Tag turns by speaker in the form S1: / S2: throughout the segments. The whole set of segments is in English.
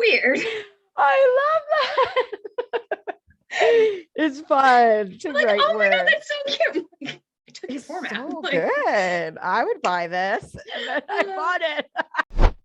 S1: weird.
S2: I love that. It's fun to
S1: Like,
S2: write
S1: oh my God,
S2: words.
S1: that's so cute. Like, I took your
S2: It's
S1: format.
S2: so
S1: Like,
S2: good. I would buy this. And then I bought it.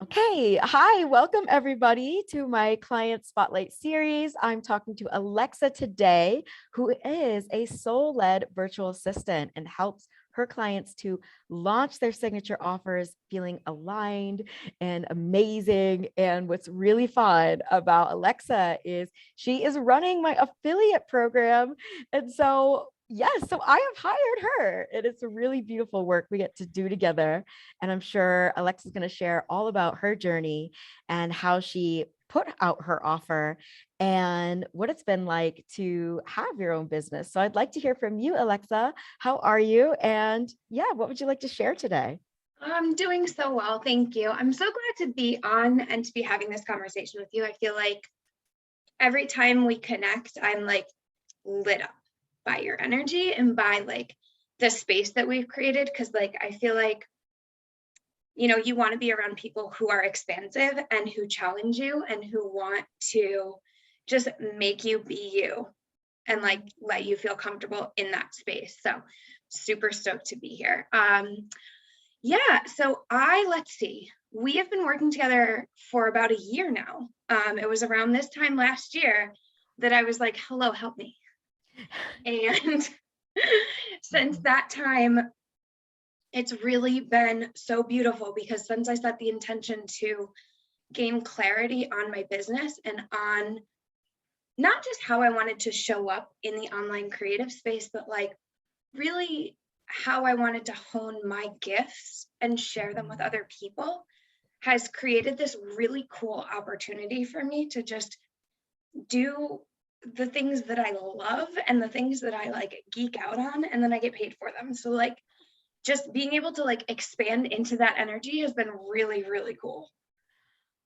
S2: Okay. Hi. Welcome, everybody, to my Client Spotlight series. I'm talking to Alexa today, who is a soul-led virtual assistant and helps her clients to launch their signature offers feeling aligned and amazing. And what's really fun about Alexa is she is running my affiliate program. And so, yes, so I have hired her. And it's a really beautiful work we get to do together. And I'm sure Alexa's going to share all about her journey and how she put out her offer and what it's been like to have your own business. So I'd like to hear from you, Alexa. How are you? And yeah, what would you like to share today?
S1: I'm doing so well. Thank you. I'm so glad to be on and to be having this conversation with you. I feel like every time we connect, I'm like lit up by your energy and by like the space that we've created. Cause like, I feel like, you know, you want to be around people who are expansive and who challenge you and who want to just make you be you and like let you feel comfortable in that space. So super stoked to be here. Yeah, so let's see. We have been working together for about a year now. It was around this time last year that I was like, hello, help me. And since that time, it's really been so beautiful because since I set the intention to gain clarity on my business and on not just how I wanted to show up in the online creative space, but like really how I wanted to hone my gifts and share them with other people has created this really cool opportunity for me to just do the things that I love and the things that I like geek out on, and then I get paid for them. So like just being able to like expand into that energy has been really, really cool.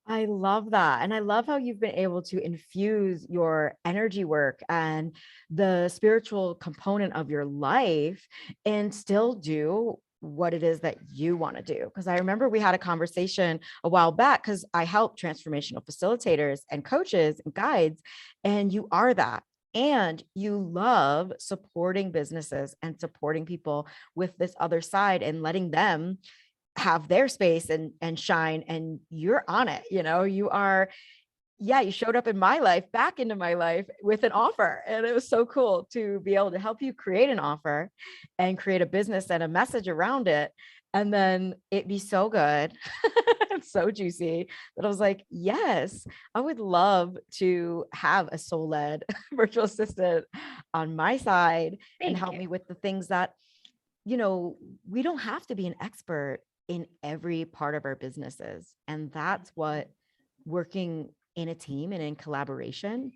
S2: I love that. And I love how you've been able to infuse your energy work and the spiritual component of your life and still do what it is that you want to do. Because I remember we had a conversation a while back because I help transformational facilitators and coaches and guides, and you are that. And you love supporting businesses and supporting people with this other side and letting them have their space and shine, and you're on it. You are, yeah, you showed up in my life, back into my life with an offer, and it was so cool to be able to help you create an offer and create a business and a message around it, and then it be so good and so juicy that I was like, yes, I would love to have a soul-led virtual assistant on my side and help me with the things that we don't have to be an expert in every part of our businesses. And that's what working in a team and in collaboration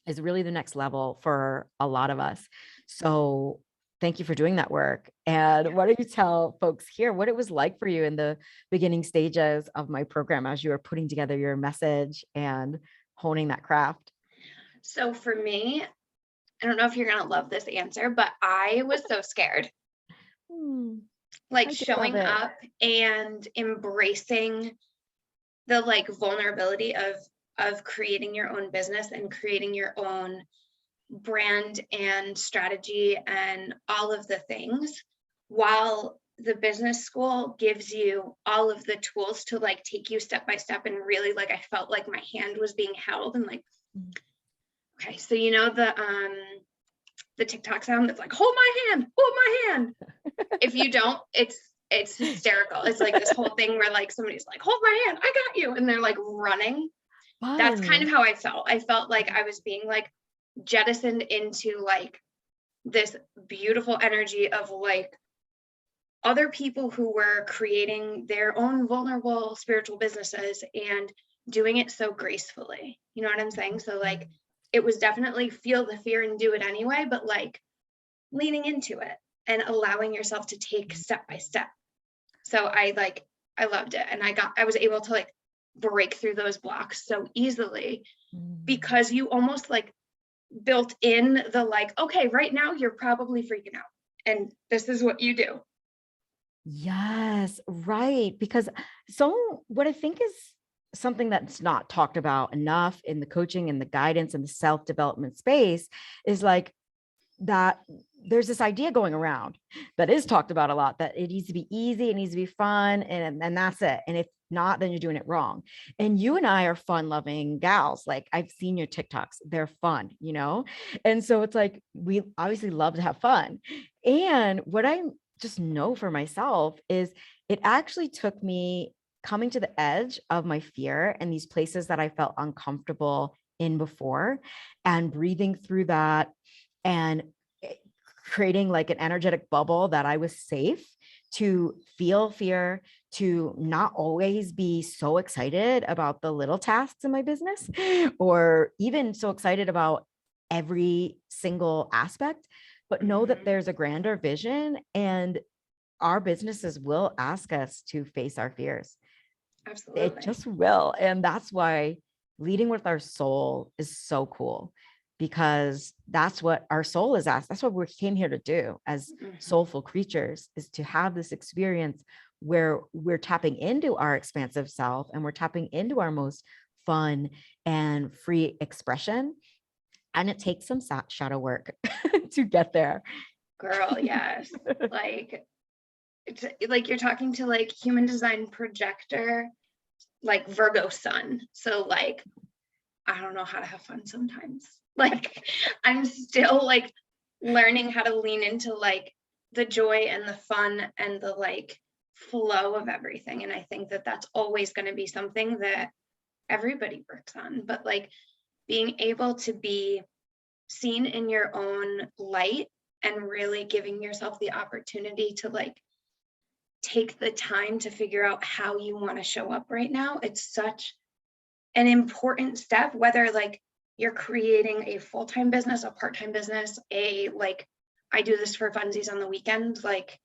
S2: is really the next level for a lot of us. So thank you for doing that work. And why don't you tell folks here what it was like for you in the beginning stages of my program as you were putting together your message and honing that craft?
S1: So for me, I don't know if you're going to love this answer, but I was so scared. Like showing up and embracing the like vulnerability of creating your own business and creating your own brand and strategy and all of the things, while the business school gives you all of the tools to like take you step by step. And really like I felt like my hand was being held and like, okay, so you know the TikTok sound that's like, hold my hand. If you don't, it's hysterical. It's like this whole thing where like somebody's like, hold my hand, I got you. And they're like running. That's kind of how I felt. I felt like I was being like jettisoned into like this beautiful energy of like other people who were creating their own vulnerable spiritual businesses and doing it so gracefully. You know what I'm saying? So like, it was definitely feel the fear and do it anyway, but like leaning into it and allowing yourself to take step by step. So I loved it. And I was able to like break through those blocks so easily because you almost like built in the like, okay, right now you're probably freaking out and this is what you do.
S2: Yes, right. Because so what I think is something that's not talked about enough in the coaching and the guidance and the self-development space is like that there's this idea going around that is talked about a lot, that it needs to be easy, it needs to be fun, and that's it. And if not, then you're doing it wrong. And you and I are fun loving gals. Like, I've seen your TikToks, they're fun, and so it's like, we obviously love to have fun. And what I just know for myself is it actually took me coming to the edge of my fear and these places that I felt uncomfortable in before, and breathing through that and creating like an energetic bubble that I was safe to feel fear, to not always be so excited about the little tasks in my business, or even so excited about every single aspect, but know that there's a grander vision, and our businesses will ask us to face our fears.
S1: Absolutely.
S2: It just will. And that's why leading with our soul is so cool, because that's what our soul is asked. That's what we came here to do as soulful creatures, is to have this experience where we're tapping into our expansive self and we're tapping into our most fun and free expression. And it takes some shadow work to get there.
S1: Girl, yes. Like, it's like you're talking to like human design projector, like Virgo sun. So like, I don't know how to have fun sometimes. Like, I'm still like learning how to lean into like the joy and the fun and the like flow of everything. And I think that that's always going to be something that everybody works on. But like being able to be seen in your own light and really giving yourself the opportunity to like take the time to figure out how you want to show up right now. It's such an important step, whether like you're creating a full-time business, a part-time business, like I do this for funsies on the weekends, like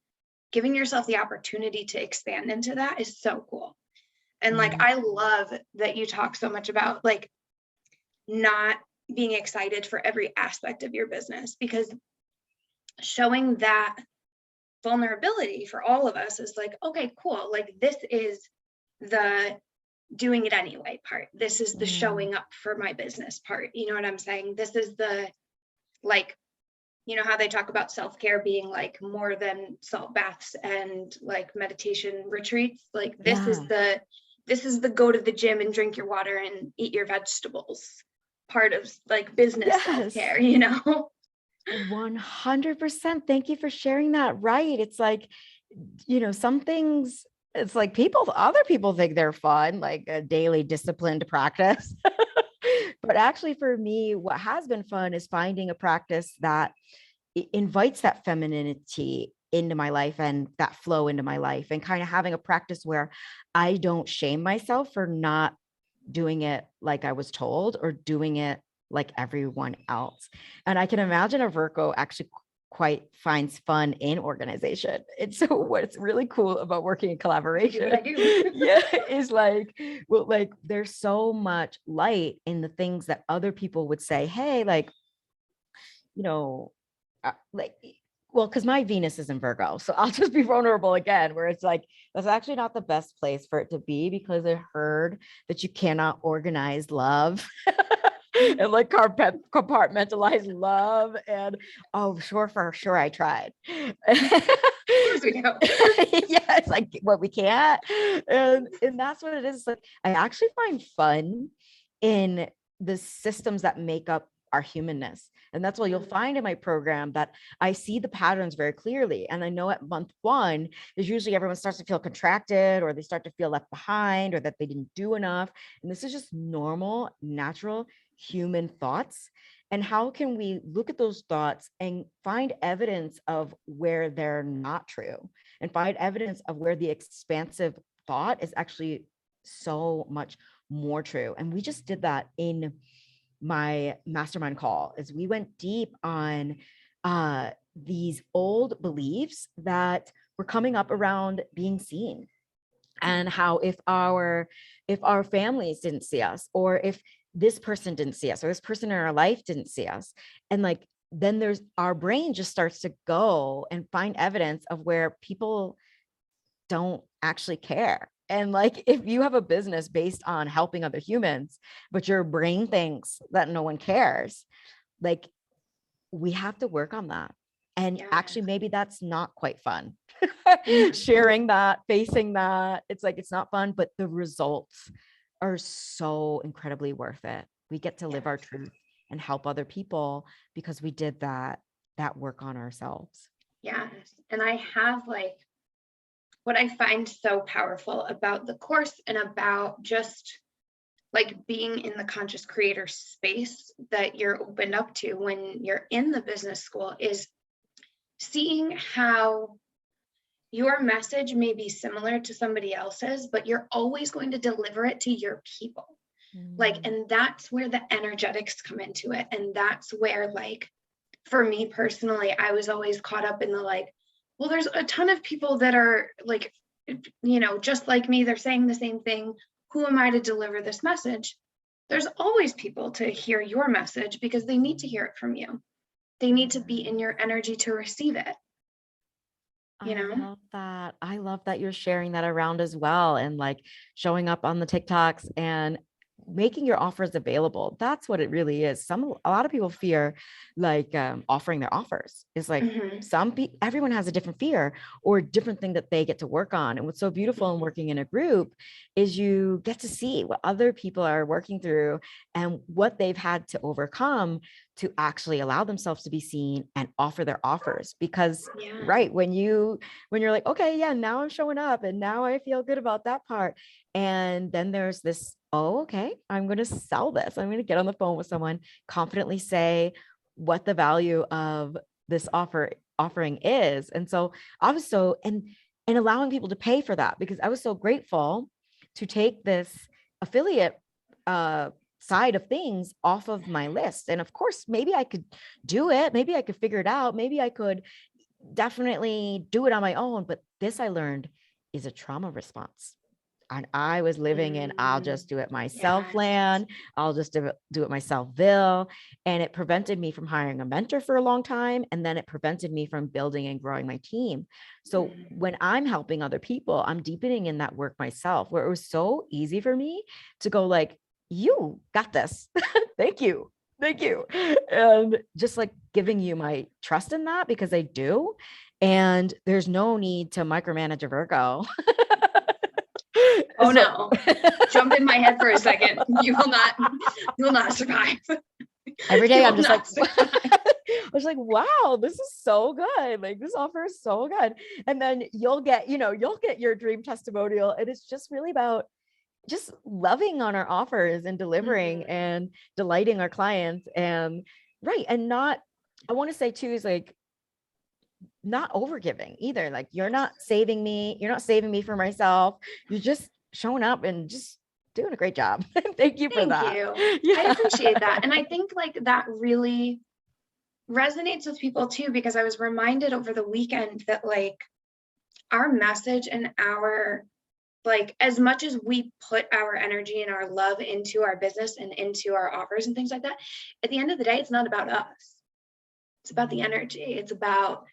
S1: giving yourself the opportunity to expand into that is so cool. And like, I love that you talk so much about like not being excited for every aspect of your business, because showing that vulnerability for all of us is like, okay, cool. Like, this is the doing it anyway part. This is the showing up for my business part. You know what I'm saying? This is the, like, you know how they talk about self-care being like more than salt baths and like meditation retreats. Like, this is the go to the gym and drink your water and eat your vegetables part of like business self-care,
S2: 100%. Thank you for sharing that. Right. It's like, some things, it's like other people think they're fun, like a daily disciplined practice. But actually for me, what has been fun is finding a practice that invites that femininity into my life and that flow into my life, and kind of having a practice where I don't shame myself for not doing it like I was told or doing it like everyone else. And I can imagine a Virgo actually quite finds fun in organization. And so what's really cool about working in collaboration is like, well, like there's so much light in the things that other people would say, hey, like, like, well, because my Venus is in Virgo. So I'll just be vulnerable again, where it's like, that's actually not the best place for it to be, because I heard that you cannot organize love and like compartmentalize love. And for sure I tried.
S1: Of course we do.
S2: Yeah, it's like, what, we can't. And that's what it is. Like, I actually find fun in the systems that make up our humanness. And that's why you'll find in my program that I see the patterns very clearly. And I know at month 1 is usually everyone starts to feel contracted, or they start to feel left behind, or that they didn't do enough. And this is just normal, natural human thoughts. And how can we look at those thoughts and find evidence of where they're not true, and find evidence of where the expansive thought is actually so much more true. And we just did that in my mastermind call, as we went deep on these old beliefs that were coming up around being seen, and how if our families didn't see us, or if this person didn't see us, or this person in our life didn't see us, and like, then there's our brain just starts to go and find evidence of where people don't actually care. And like, if you have a business based on helping other humans, but your brain thinks that no one cares, like, we have to work on that. And actually, maybe that's not quite fun. Sharing that, facing that, it's like, it's not fun, but the results are so incredibly worth it. We get to live our truth and help other people because we did that work on ourselves.
S1: Yes. And I have like, what I find so powerful about the course and about just like being in the conscious creator space that you're opened up to when you're in the business school is seeing how your message may be similar to somebody else's, but you're always going to deliver it to your people. Like, and that's where the energetics come into it. And that's where, like, for me personally, I was always caught up in the like, well, there's a ton of people that are like, you know, just like me, they're saying the same thing. Who am I to deliver this message? There's always people to hear your message because they need to hear it from you. They need to be in your energy to receive it. You know?
S2: I love that you're sharing that around as well, and like showing up on the TikToks and making your offers available. That's what it really is. A lot of people fear like offering their offers. It's like everyone has a different fear or different thing that they get to work on. And what's so beautiful in working in a group is you get to see what other people are working through and what they've had to overcome to actually allow themselves to be seen and offer their offers. Because right, when you're like, okay, yeah, now I'm showing up and now I feel good about that part. And then there's this, oh, okay, I'm going to sell this. I'm going to get on the phone with someone, confidently say what the value of this offering is. And so I was and allowing people to pay for that, because I was so grateful to take this affiliate side of things off of my list. And of course, maybe I could do it. Maybe I could figure it out. Maybe I could definitely do it on my own. But this, I learned, is a trauma response. And I was living in, I'll just do it myself land. I'll just do it myself Bill. And it prevented me from hiring a mentor for a long time. And then it prevented me from building and growing my team. So when I'm helping other people, I'm deepening in that work myself, where it was so easy for me to go like, you got this. Thank you. Thank you. And just like giving you my trust in that, because I do. And there's no need to micromanage a Virgo.
S1: Oh no, jump in my head for a second. You will not survive.
S2: Every day I'm just like, I was like, wow, this is so good. Like, this offer is so good. And then you'll get your dream testimonial. And it's just really about just loving on our offers and delivering and delighting our clients. And right. And I want to say too, is like, not overgiving either. Like, you're not saving me for myself. You're just showing up and just doing a great job. Thank you for that.
S1: Yeah. I appreciate that. And I think like that really resonates with people too, because I was reminded over the weekend that like our message and our, like, as much as we put our energy and our love into our business and into our offers and things like that, at the end of the day, it's not about us. It's about the energy. It's about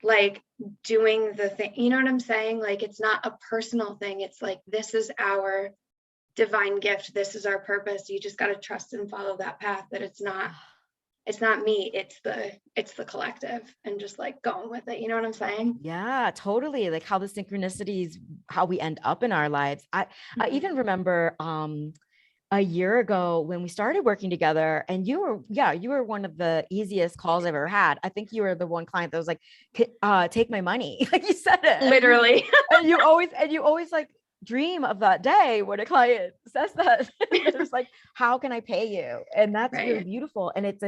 S1: like doing the thing, you know what I'm saying? Like, it's not a personal thing. It's like, this is our divine gift. This is our purpose. You just got to trust and follow that path, that it's not me, it's the collective, and just like going with it. You know what I'm saying?
S2: Yeah, totally. Like how the synchronicities, how we end up in our lives. I even remember, a year ago when we started working together, and you were one of the easiest calls I've ever had. I think you were the one client that was like, take my money. Like, you said it
S1: Literally.
S2: and you always like dream of that day when a client says that. It's like, how can I pay you? And that's really beautiful. And it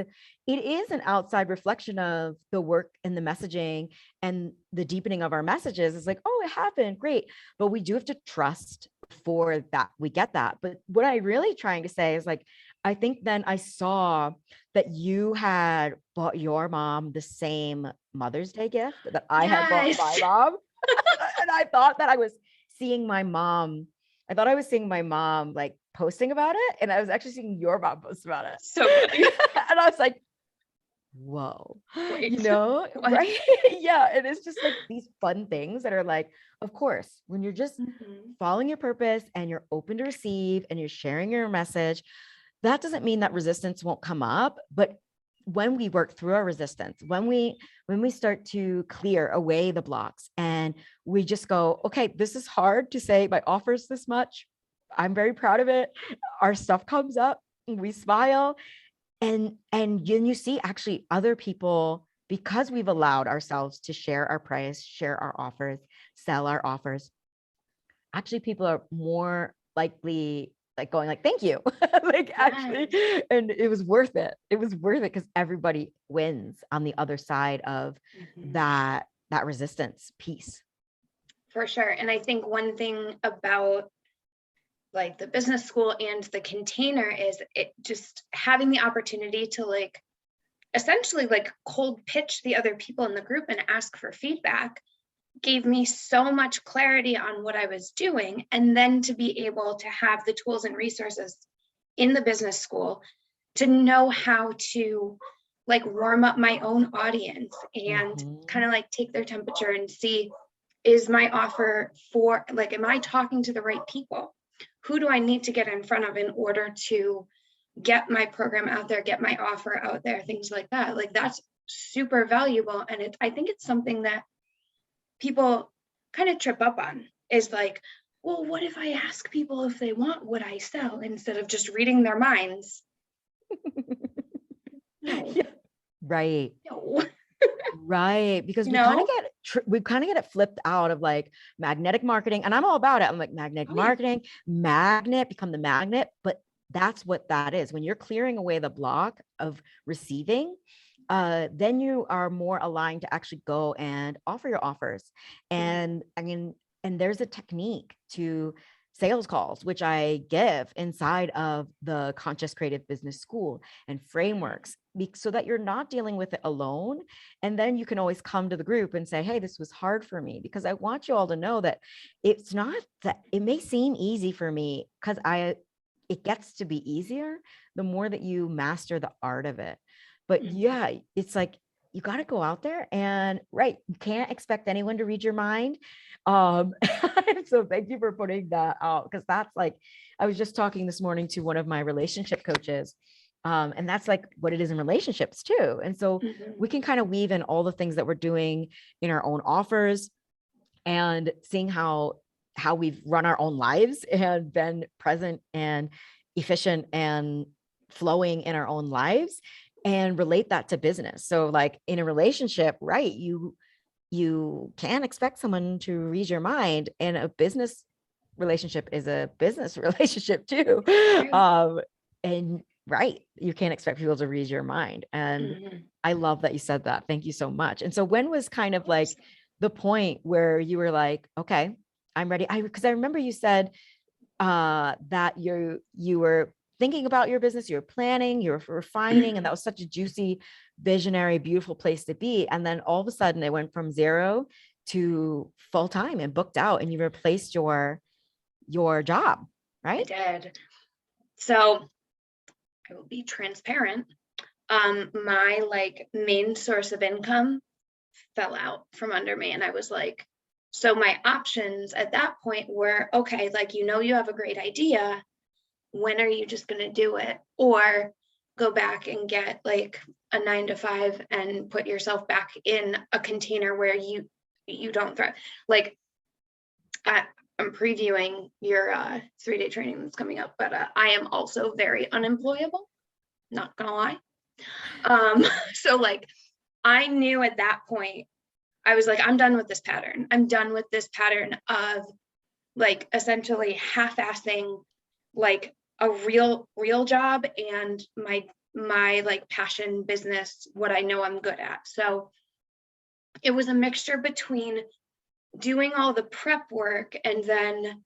S2: is an outside reflection of the work and the messaging and the deepening of our messages. It's like, oh, it happened, great, but we do have to trust for that we get that. But what I really trying to say is like, I think then I saw that you had bought your mom the same Mother's Day gift that I had bought my mom. And I thought that I was seeing my mom. I thought I was seeing my mom like posting about it, and I was actually seeing your mom post about it.
S1: So funny.
S2: And I was like, whoa,
S1: Wait, what?
S2: right? Yeah. And it's just like these fun things that are like, of course, when you're just
S1: Mhm.
S2: following your purpose and you're open to receive and you're sharing your message, that doesn't mean that resistance won't come up. But when we work through our resistance, when we start to clear away the blocks and we just go, okay, this is hard to say, my offer's this much. I'm very proud of it. Our stuff comes up, we smile, and then you see actually other people, because we've allowed ourselves to share our price, share our offers, sell our offers, actually people are more likely like going like, thank you. Like actually,
S1: Yes.
S2: and it was worth it. It was worth it because everybody wins on the other side of
S1: Mhm.
S2: that resistance piece.
S1: For sure. And I think one thing about like the business school and the container is it just having the opportunity to like essentially like cold pitch the other people in the group and ask for feedback gave me so much clarity on what I was doing. And then to be able to have the tools and resources in the business school to know how to like warm up my own audience and kind
S2: Mhm.
S1: of like take their temperature and see, is my offer for like, am I talking to the right people? Who do I need to get in front of in order to get my program out there, get my offer out there, things like that. Like that's super valuable. And I think it's something that people kind of trip up on is like, well, what if I ask people if they want what I sell instead of just reading their minds? No,
S2: Yeah. Right.
S1: no,
S2: Right. Because
S1: you
S2: we kind of
S1: know?
S2: get it flipped out of like magnetic marketing. And I'm all about it. I'm like magnetic
S1: Oh, yeah.
S2: marketing, magnet, become the magnet. But that's what that is. When you're clearing away the block of receiving, then you are more aligned to actually go and offer your offers.
S1: Mhm.
S2: And I mean, and there's a technique to sales calls, which I give inside of the Conscious Creative Business School and frameworks, so that you're not dealing with it alone. And then you can always come to the group and say, hey, this was hard for me, because I want you all to know that it's not that it may seem easy for me, because it gets to be easier the more that you master the art of it. But
S1: Mhm.
S2: yeah, it's like you got to go out there and right, you can't expect anyone to read your mind. um so thank you for putting that out, because that's like, I was just talking this morning to one of my relationship coaches, and that's like what it is in relationships too. And so
S1: Mhm.
S2: we can kind of weave in all the things that we're doing in our own offers, and seeing how we've run our own lives and been present and efficient and flowing in our own lives, and relate that to business. So like in a relationship, right, you can expect someone to read your mind, and a business relationship is a business relationship too.
S1: True.
S2: And right, you can't expect people to read your mind. And
S1: Mhm.
S2: I love that you said that. Thank you so much. And so when was kind
S1: Of
S2: of like
S1: course.
S2: the point where you were like, okay, I'm ready? Because I remember you said that you were thinking about your business, you were planning, you were refining, and that was such a juicy, visionary, beautiful place to be. And then all of a sudden it went from zero to full time and booked out, and you replaced your job,
S1: I
S2: right?
S1: did. So I will be transparent. My like main source of income fell out from under me. And I was like, so my options at that point were, okay, like, you have a great idea. When are you just going to do it? Or go back and get like a 9 to 5 and put yourself back in a container where you don't thrive. Like I'm previewing your 3-day training that's coming up, but I am also very unemployable, not gonna lie. So like I knew at that point, I was like, I'm done with this pattern. I'm done with this pattern of like essentially half-assing like a real job and my like passion business, what I know I'm good at. So it was a mixture between doing all the prep work and then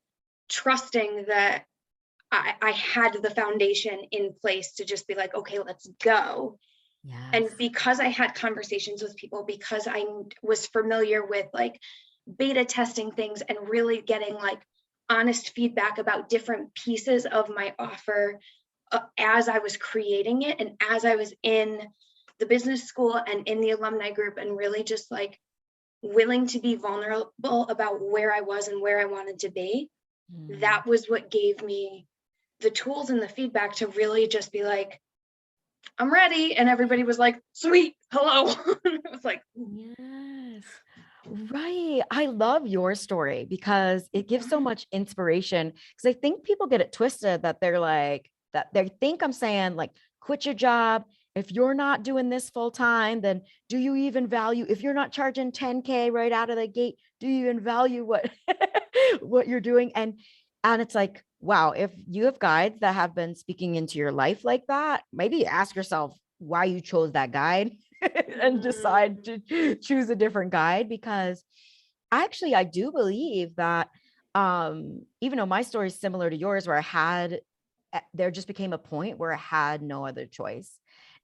S1: trusting that I had the foundation in place to just be like, okay, let's go. And
S2: Yes.
S1: because I had conversations with people, because I was familiar with like beta testing things and really getting like honest feedback about different pieces of my offer as I was creating it and as I was in the business school and in the alumni group, and really just like willing to be vulnerable about where I was and where I wanted to be. That was what gave me the tools and the feedback to really just be like, I'm ready. And everybody was like, sweet, hello. I was like,
S2: yes, right. I love your story because it gives so much inspiration. Because I think people get it twisted that they're like, that they think I'm saying like, quit your job. If you're not doing this full time, then do you even value, if you're not charging 10K right out of the gate, do you even value what, what you're doing? And it's like, wow, if you have guides that have been speaking into your life like that, maybe ask yourself why you chose that guide and decide to choose a different guide. Because actually, I do believe that even though my story is similar to yours, where there just became a point where I had no other choice.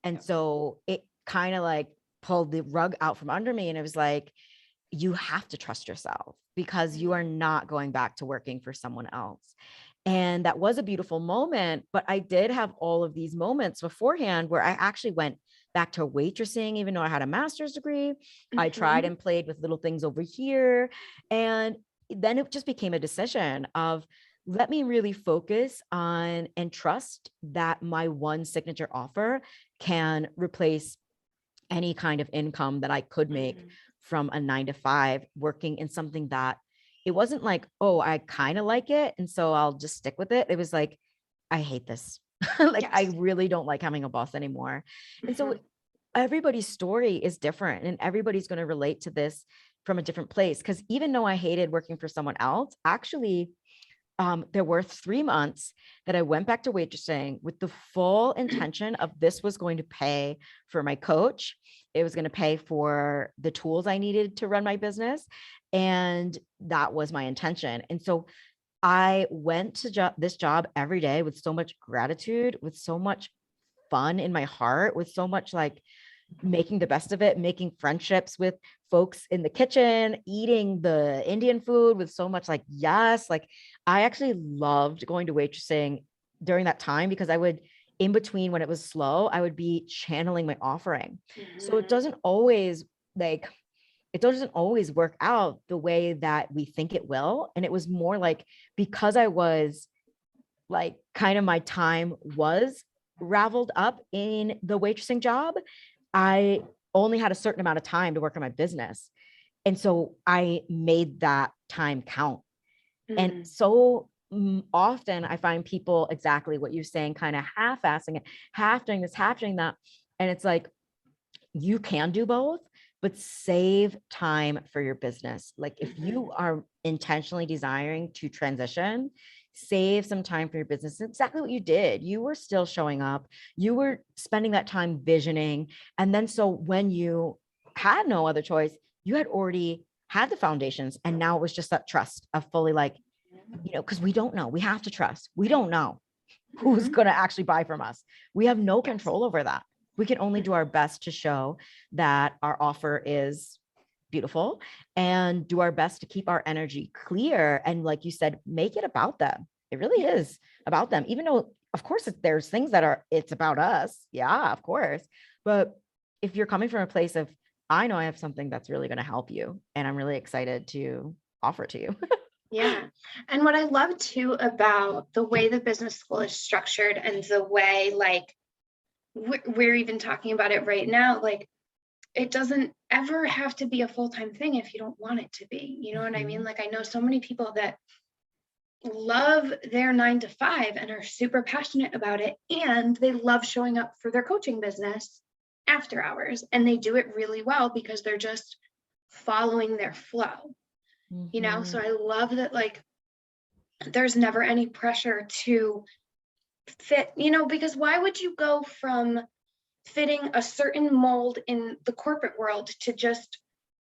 S2: And so it kind of like pulled the rug out from under me. And it was like, you have to trust yourself because you are not going back to working for someone else. And that was a beautiful moment. But I did have all of these moments beforehand where I actually went back to waitressing, even though I had a master's degree. I tried and played with little things over here. And then it just became a decision of, let me really focus on and trust that my one signature offer can replace any kind of income that I could make from a 9 to 5, working in something that it wasn't like, oh, I kind of like it, and so I'll just stick with it. It was like, I hate this. Like, I really don't like having a boss anymore. And so everybody's story is different, and everybody's going to relate to this from a different place. Because even though I hated working for someone else, actually, there were 3 months that I went back to waitressing with the full intention of this was going to pay for my coach. It was going to pay for the tools I needed to run my business. And that was my intention. And so I went to this job every day with so much gratitude, with so much fun in my heart, with so much like making the best of it, making friendships with folks in the kitchen, eating the Indian food with so much like, yes, like I actually loved going to waitressing during that time because I would, in between when it was slow, I would be channeling my offering. So it doesn't always work out the way that we think it will. And it was more like, because I was like, kind of my time was raveled up in the waitressing job, I only had a certain amount of time to work on my business. And so I made that time count. And so often I find people exactly what you're saying, kind of half-assing it, half doing this, half doing that. And it's like, you can do both, but save time for your business. Like if you are intentionally desiring to transition, save some time for your business. It's exactly what you did. You were still showing up. You were spending that time visioning. And then so when you had no other choice, you had already had the foundations. And now it was just that trust of fully like, because we don't know. We have to trust. We don't know who's going to actually buy from us. We have no control over that. We can only do our best to show that our offer is beautiful and do our best to keep our energy clear. And like you said, make it about them. It really is about them, even though of course there's things that it's about us. Yeah, of course. But if you're coming from a place of, I know I have something that's really going to help you and I'm really excited to offer to you.
S1: Yeah. And what I love too about the way the business school is structured and the way like we're even talking about it right now, like it doesn't ever have to be a full-time thing if you don't want it to be. You know what I mean? Like I know so many people that love their 9 to 5 and are super passionate about it. And they love showing up for their coaching business after hours. And they do it really well because they're just following their flow. So I love that, like, there's never any pressure to fit, because why would you go from fitting a certain mold in the corporate world to just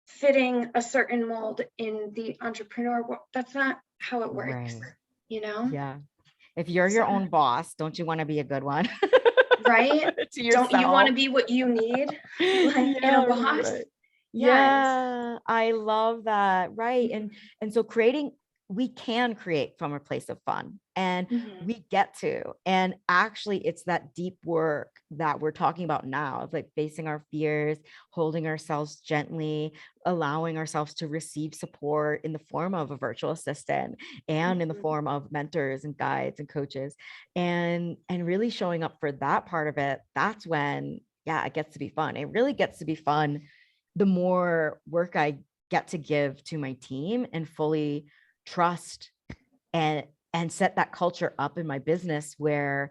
S1: fitting a certain mold in the entrepreneur world? That's not how it works,
S2: Yeah. If you're your own boss, don't you want to be a good one?
S1: Right? Don't you want to be what you need, like in a boss?
S2: Right. Yeah, I love that. Right. And so we can create from a place of fun. And we get to, and actually it's that deep work that we're talking about now. It's like facing our fears, holding ourselves gently, allowing ourselves to receive support in the form of a virtual assistant and in the form of mentors and guides and coaches, and really showing up for that part of it. That's when, yeah, it gets to be fun. It really gets to be fun the more work I get to give to my team and fully trust and set that culture up in my business where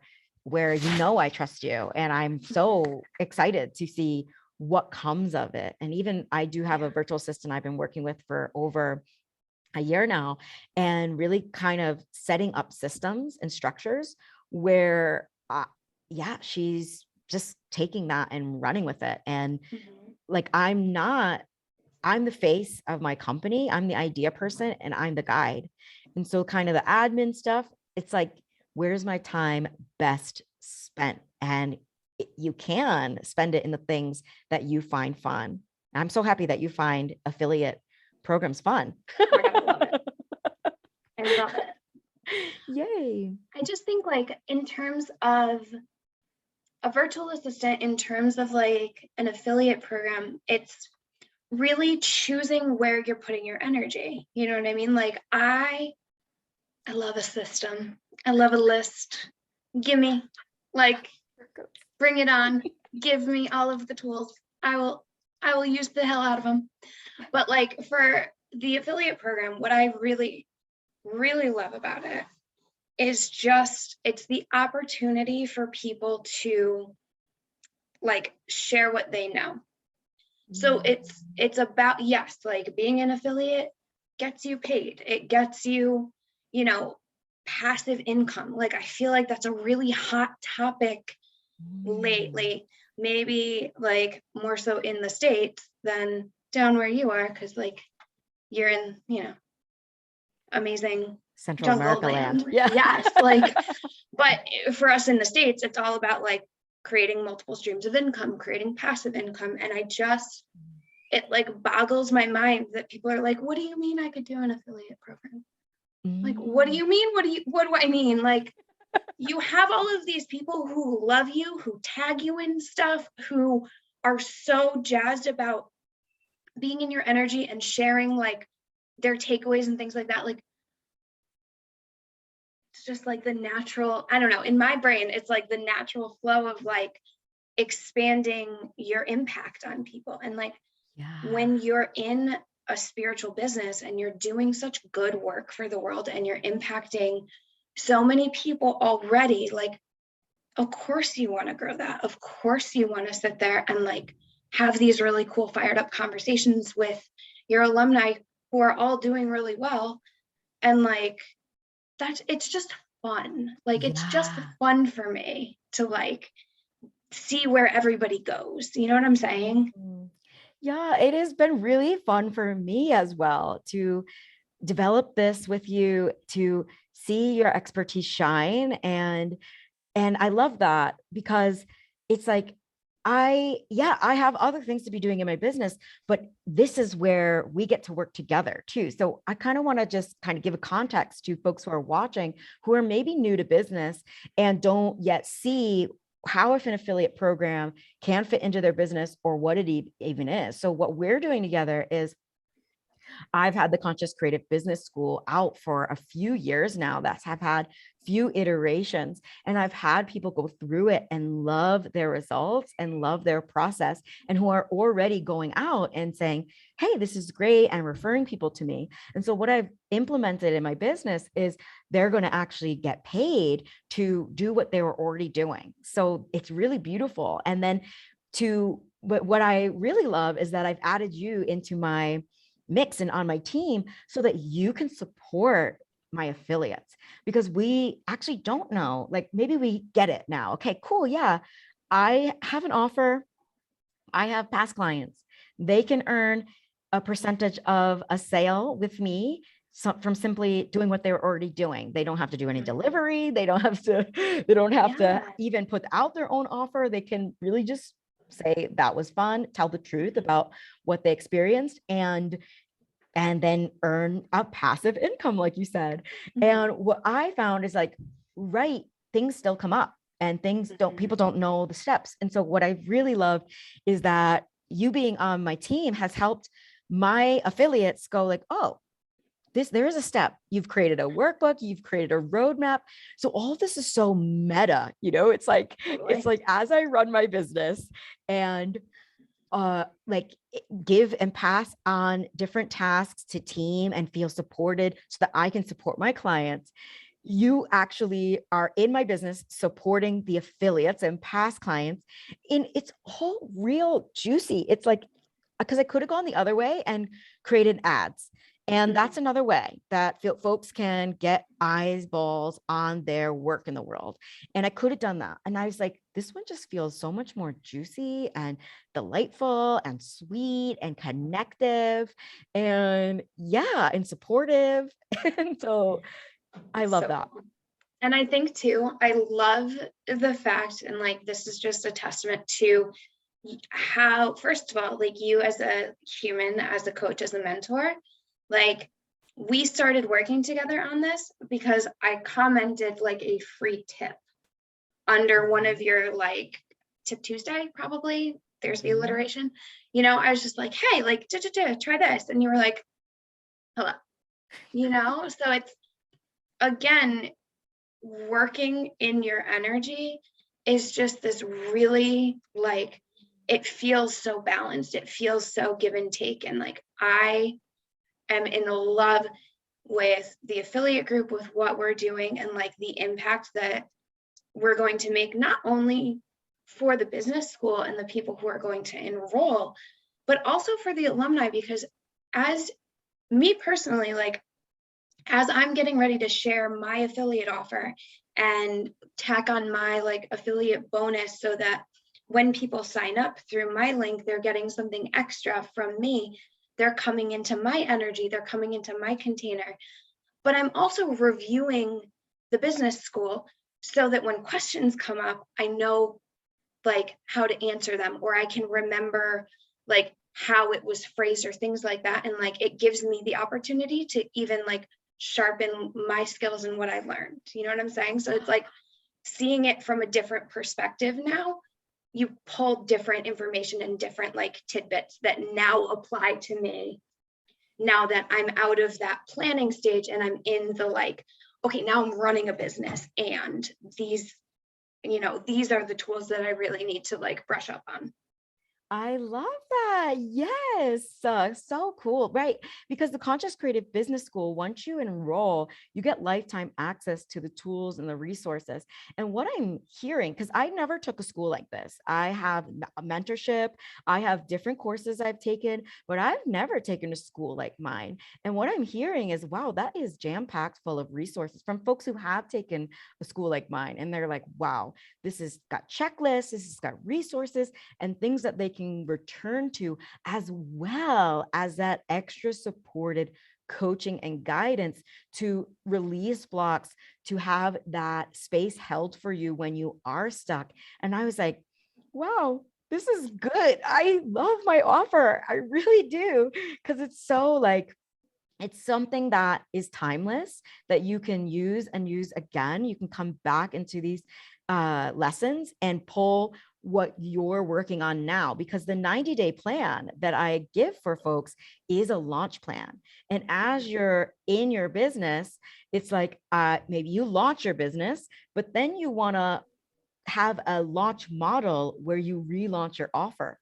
S2: I trust you, and I'm so excited to see what comes of it. And even I do have a virtual assistant I've been working with for over a year now, and really kind of setting up systems and structures where yeah, she's just taking that and running with it. And like, I'm the face of my company. I'm the idea person and I'm the guide. And so kind of the admin stuff, it's like, where's my time best spent? And you can spend it in the things that you find fun. I'm so happy that you find affiliate programs fun.
S1: I love it. I love it.
S2: Yay.
S1: I just think, like, in terms of a virtual assistant, in terms of like an affiliate program, it's really choosing where you're putting your energy. You know what I mean? Like, I love a system. I love a list. Give me, like, bring it on. Give me all of the tools. I will use the hell out of them. But like, for the affiliate program, what I really, really love about it is just, it's the opportunity for people to like share what they know. So it's about, yes, like being an affiliate gets you paid. It gets you, you know, passive income. Like, I feel like that's a really hot topic lately, maybe like more so in the States than down where you are, because like you're in, you know, amazing
S2: Central
S1: jungle
S2: America land. Yeah.
S1: Yes, like, but for us in the States, it's all about like creating multiple streams of income, creating passive income. And it like boggles my mind that people are like, what do you mean I could do an affiliate program? Like, what do you mean? What do I mean? Like, you have all of these people who love you, who tag you in stuff, who are so jazzed about being in your energy and sharing like their takeaways and things like that. Like, it's just like the natural, I don't know, in my brain, it's like the natural flow of like expanding your impact on people. And like, when you're in a spiritual business and you're doing such good work for the world and you're impacting so many people already, like, of course you want to grow that. Of course you want to sit there and like have these really cool fired up conversations with your alumni who are all doing really well. And like, it's just fun. Like, it's just fun for me to like see where everybody goes. You know what I'm saying?
S2: Yeah, it has been really fun for me as well to develop this with you, to see your expertise shine. And I love that, because it's like, I have other things to be doing in my business, but this is where we get to work together too. So I kind of want to just kind of give a context to folks who are watching, who are maybe new to business and don't yet see how if an affiliate program can fit into their business or what it even is. So what we're doing together is, I've had the Conscious Creative Business School out for a few years now, that have had few iterations, and I've had people go through it and love their results and love their process, and who are already going out and saying, hey, this is great, and referring people to me. And so what I've implemented in my business is they're going to actually get paid to do what they were already doing. So it's really beautiful. And then but what I really love is that I've added you into my mix and on my team so that you can support my affiliates, because we actually don't know, like, maybe we get it now. Okay, cool. Yeah. I have an offer. I have past clients. They can earn a percentage of a sale with me, from simply doing what they're already doing. They don't have to do any delivery. They don't have to even put out their own offer. They can really just say that was fun, tell the truth about what they experienced, and and then earn a passive income, like you said.
S1: Mhm.
S2: And what I found is like, right, things still come up and things don't, people don't know the steps. And so what I really love is that you being on my team has helped my affiliates go like, oh, there is a step. You've created a workbook, you've created a roadmap. So all of this is so meta, it's like, it's like as I run my business and like give and pass on different tasks to team and feel supported so that I can support my clients. You actually are in my business supporting the affiliates and past clients. And it's all real juicy. It's like, because I could have gone the other way and created ads. And that's another way that folks can get eyeballs on their work in the world. And I could have done that. And I was like, this one just feels so much more juicy and delightful and sweet and connective and and supportive. And so I love that.
S1: And I think too, I love the fact, and like, this is just a testament to how, first of all, like you as a human, as a coach, as a mentor, like we started working together on this because I commented like a free tip under one of your like Tip Tuesday, probably there's the alliteration, I was just like, hey, like try this, and you were like, hello, so it's, again, working in your energy is just this really, like, it feels so balanced, it feels so give and take, and like I am in love with the affiliate group, with what we're doing, and like the impact that we're going to make, not only for the business school and the people who are going to enroll, but also for the alumni. Because as me personally, like as I'm getting ready to share my affiliate offer and tack on my like affiliate bonus so that when people sign up through my link, they're getting something extra from me. They're coming into my energy, they're coming into my container. But I'm also reviewing the business school so that when questions come up, I know like how to answer them, or I can remember like how it was phrased or things like that. And like, it gives me the opportunity to even like sharpen my skills and what I learned. You know what I'm saying? So it's like seeing it from a different perspective now. You pull different information and different like tidbits that now apply to me now that I'm out of that planning stage and I'm in the like, okay, now I'm running a business, and these, these are the tools that I really need to like brush up on.
S2: I love that. Yes. So cool. Right. Because the Conscious Creative Business School, once you enroll, you get lifetime access to the tools and the resources. And what I'm hearing, because I never took a school like this, I have a mentorship, I have different courses I've taken, but I've never taken a school like mine. And what I'm hearing is, wow, that is jam-packed full of resources from folks who have taken a school like mine. And they're like, wow, this has got checklists, this has got resources and things that they can return to, as well as that extra supported coaching and guidance to release blocks, to have that space held for you when you are stuck. And I was like, wow, this is good. I love my offer. I really do. Because it's so like, it's something that is timeless, that you can use and use again. You can come back into these lessons and pull what you're working on now, because the 90-day plan that I give for folks is a launch plan. And as you're in your business, it's like maybe you launch your business, but then you want to have a launch model where you relaunch your offer.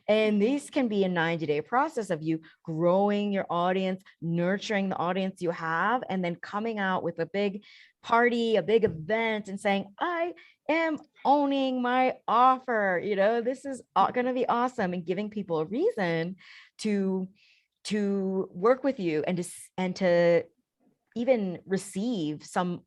S2: And these can be a 90-day process of you growing your audience, nurturing the audience you have, and then coming out with a big party, a big event, and saying, I am owning my offer. This is going to be awesome, and giving people a reason to work with you and to even receive some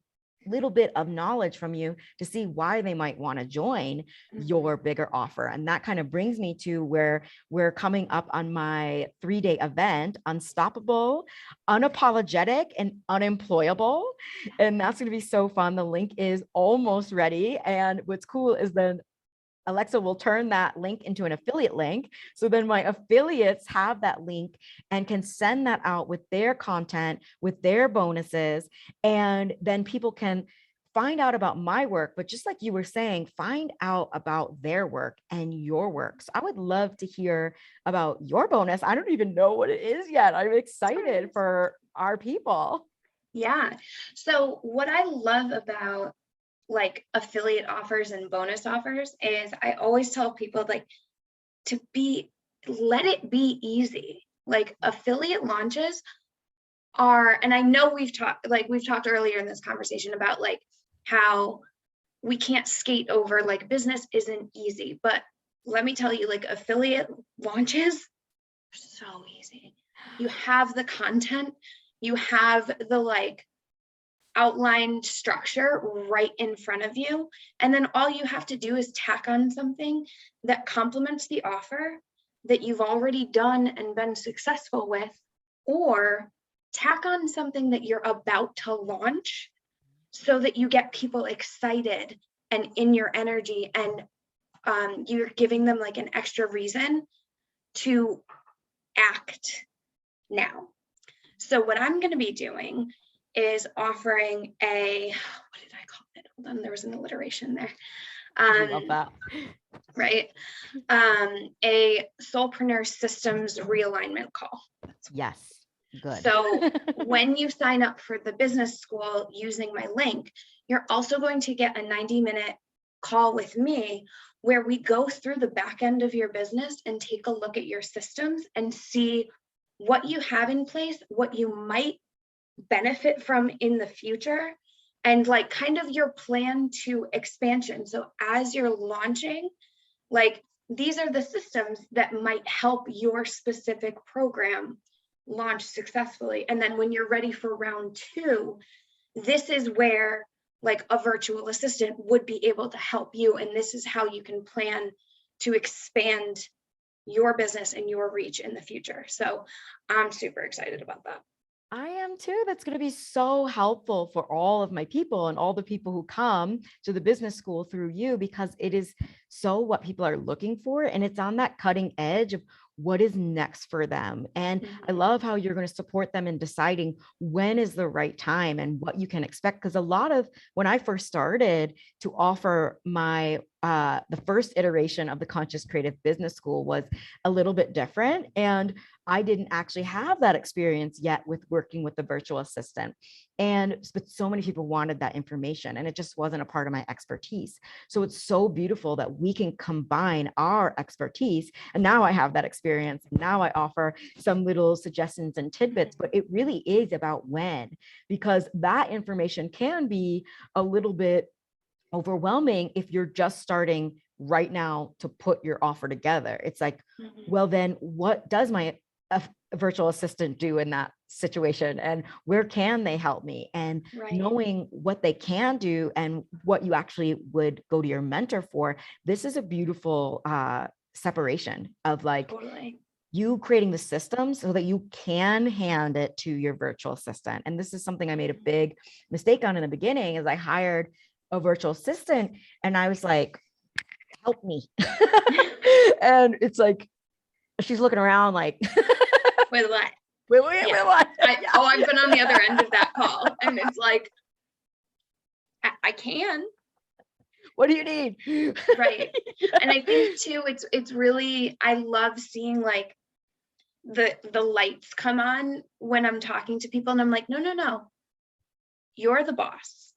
S2: little bit of knowledge from you to see why they might want to join your bigger offer. And that kind of brings me to where we're coming up on my 3-day event, Unstoppable, Unapologetic, and Unemployable. And that's going to be so fun. The link is almost ready. And what's cool is then Alexa will turn that link into an affiliate link. So then my affiliates have that link and can send that out with their content, with their bonuses. And then people can find out about my work, but just like you were saying, find out about their work and your work. So I would love to hear about your bonus. I don't even know what it is yet. I'm excited for our people.
S1: Yeah. So what I love about like affiliate offers and bonus offers is I always tell people like let it be easy. Like affiliate launches are, and I know we've talked earlier in this conversation about like how we can't skate over, like business isn't easy, but let me tell you, like affiliate launches are so easy. You have the content, you have the like outlined structure right in front of you. And then all you have to do is tack on something that complements the offer that you've already done and been successful with, or tack on something that you're about to launch so that you get people excited and in your energy, and you're giving them like an extra reason to act now. So what I'm going to be doing is offering what did I call it? Hold on, there was an alliteration there.
S2: I love that.
S1: Right. A soulpreneur systems realignment call.
S2: Yes. Good.
S1: So when you sign up for the business school using my link, you're also going to get a 90-minute call with me where we go through the back end of your business and take a look at your systems and see what you have in place, what you might benefit from in the future, and like kind of your plan to expansion. So as you're launching, like these are the systems that might help your specific program launch successfully. And then when you're ready for round 2, this is where like a virtual assistant would be able to help you. And this is how you can plan to expand your business and your reach in the future. So I'm super excited about that.
S2: I am too. That's going to be so helpful for all of my people and all the people who come to the business school through you, because it is so what people are looking for. And it's on that cutting edge of what is next for them. And I love how you're going to support them in deciding when is the right time and what you can expect. Because a lot of when I first started to offer my the first iteration of the Conscious Creative Business School was a little bit different. And I didn't actually have that experience yet with working with the virtual assistant. But so many people wanted that information and it just wasn't a part of my expertise. So it's so beautiful that we can combine our expertise. And now I have that experience. Now I offer some little suggestions and tidbits, but it really is about when, because that information can be a little bit overwhelming if you're just starting right now to put your offer together. It's like, well, then what does my virtual assistant do in that situation? And where can they help me? And knowing what they can do and what you actually would go to your mentor for. This is a beautiful separation of like, you creating the system so that you can hand it to your virtual assistant. And this is something I made a big mistake on in the beginning, is I hired a virtual assistant and I was like, help me. And it's like, she's looking around like,
S1: with what?
S2: With what?
S1: I've been on the other end of that call and it's like, I can.
S2: What do you need?
S1: Right. And I think too, it's really, I love seeing like the lights come on when I'm talking to people and I'm like, no, you're the boss.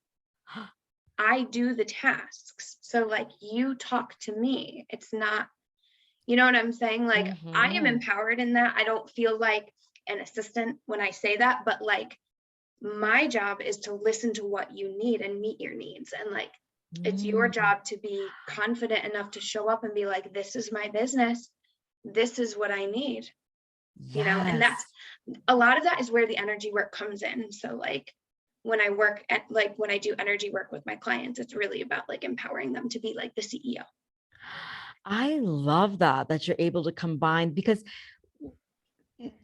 S1: I do the tasks. So like you talk to me. It's not, you know what I'm saying? Like I am empowered in that. I don't feel like an assistant when I say that, but like my job is to listen to what you need and meet your needs. And like, it's your job to be confident enough to show up and be like, this is my business. This is what I need. You know, and that's a lot of that is where the energy work comes in. So like when I work at like when I do energy work with my clients, it's really about like empowering them to be like the CEO.
S2: I love that you're able to combine, because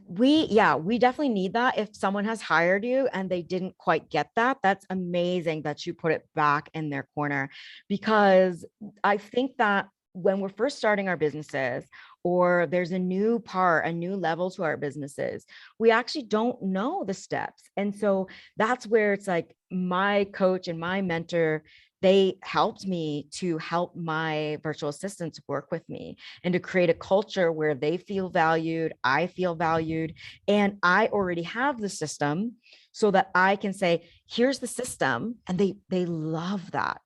S2: we definitely need that. If someone has hired you and they didn't quite get that, that's amazing that you put it back in their corner, because I think that when we're first starting our businesses, or there's a new part, a new level to our businesses, we actually don't know the steps. And so that's where it's like my coach and my mentor, they helped me to help my virtual assistants work with me and to create a culture where they feel valued, I feel valued, and I already have the system so that I can say, here's the system. And they love that.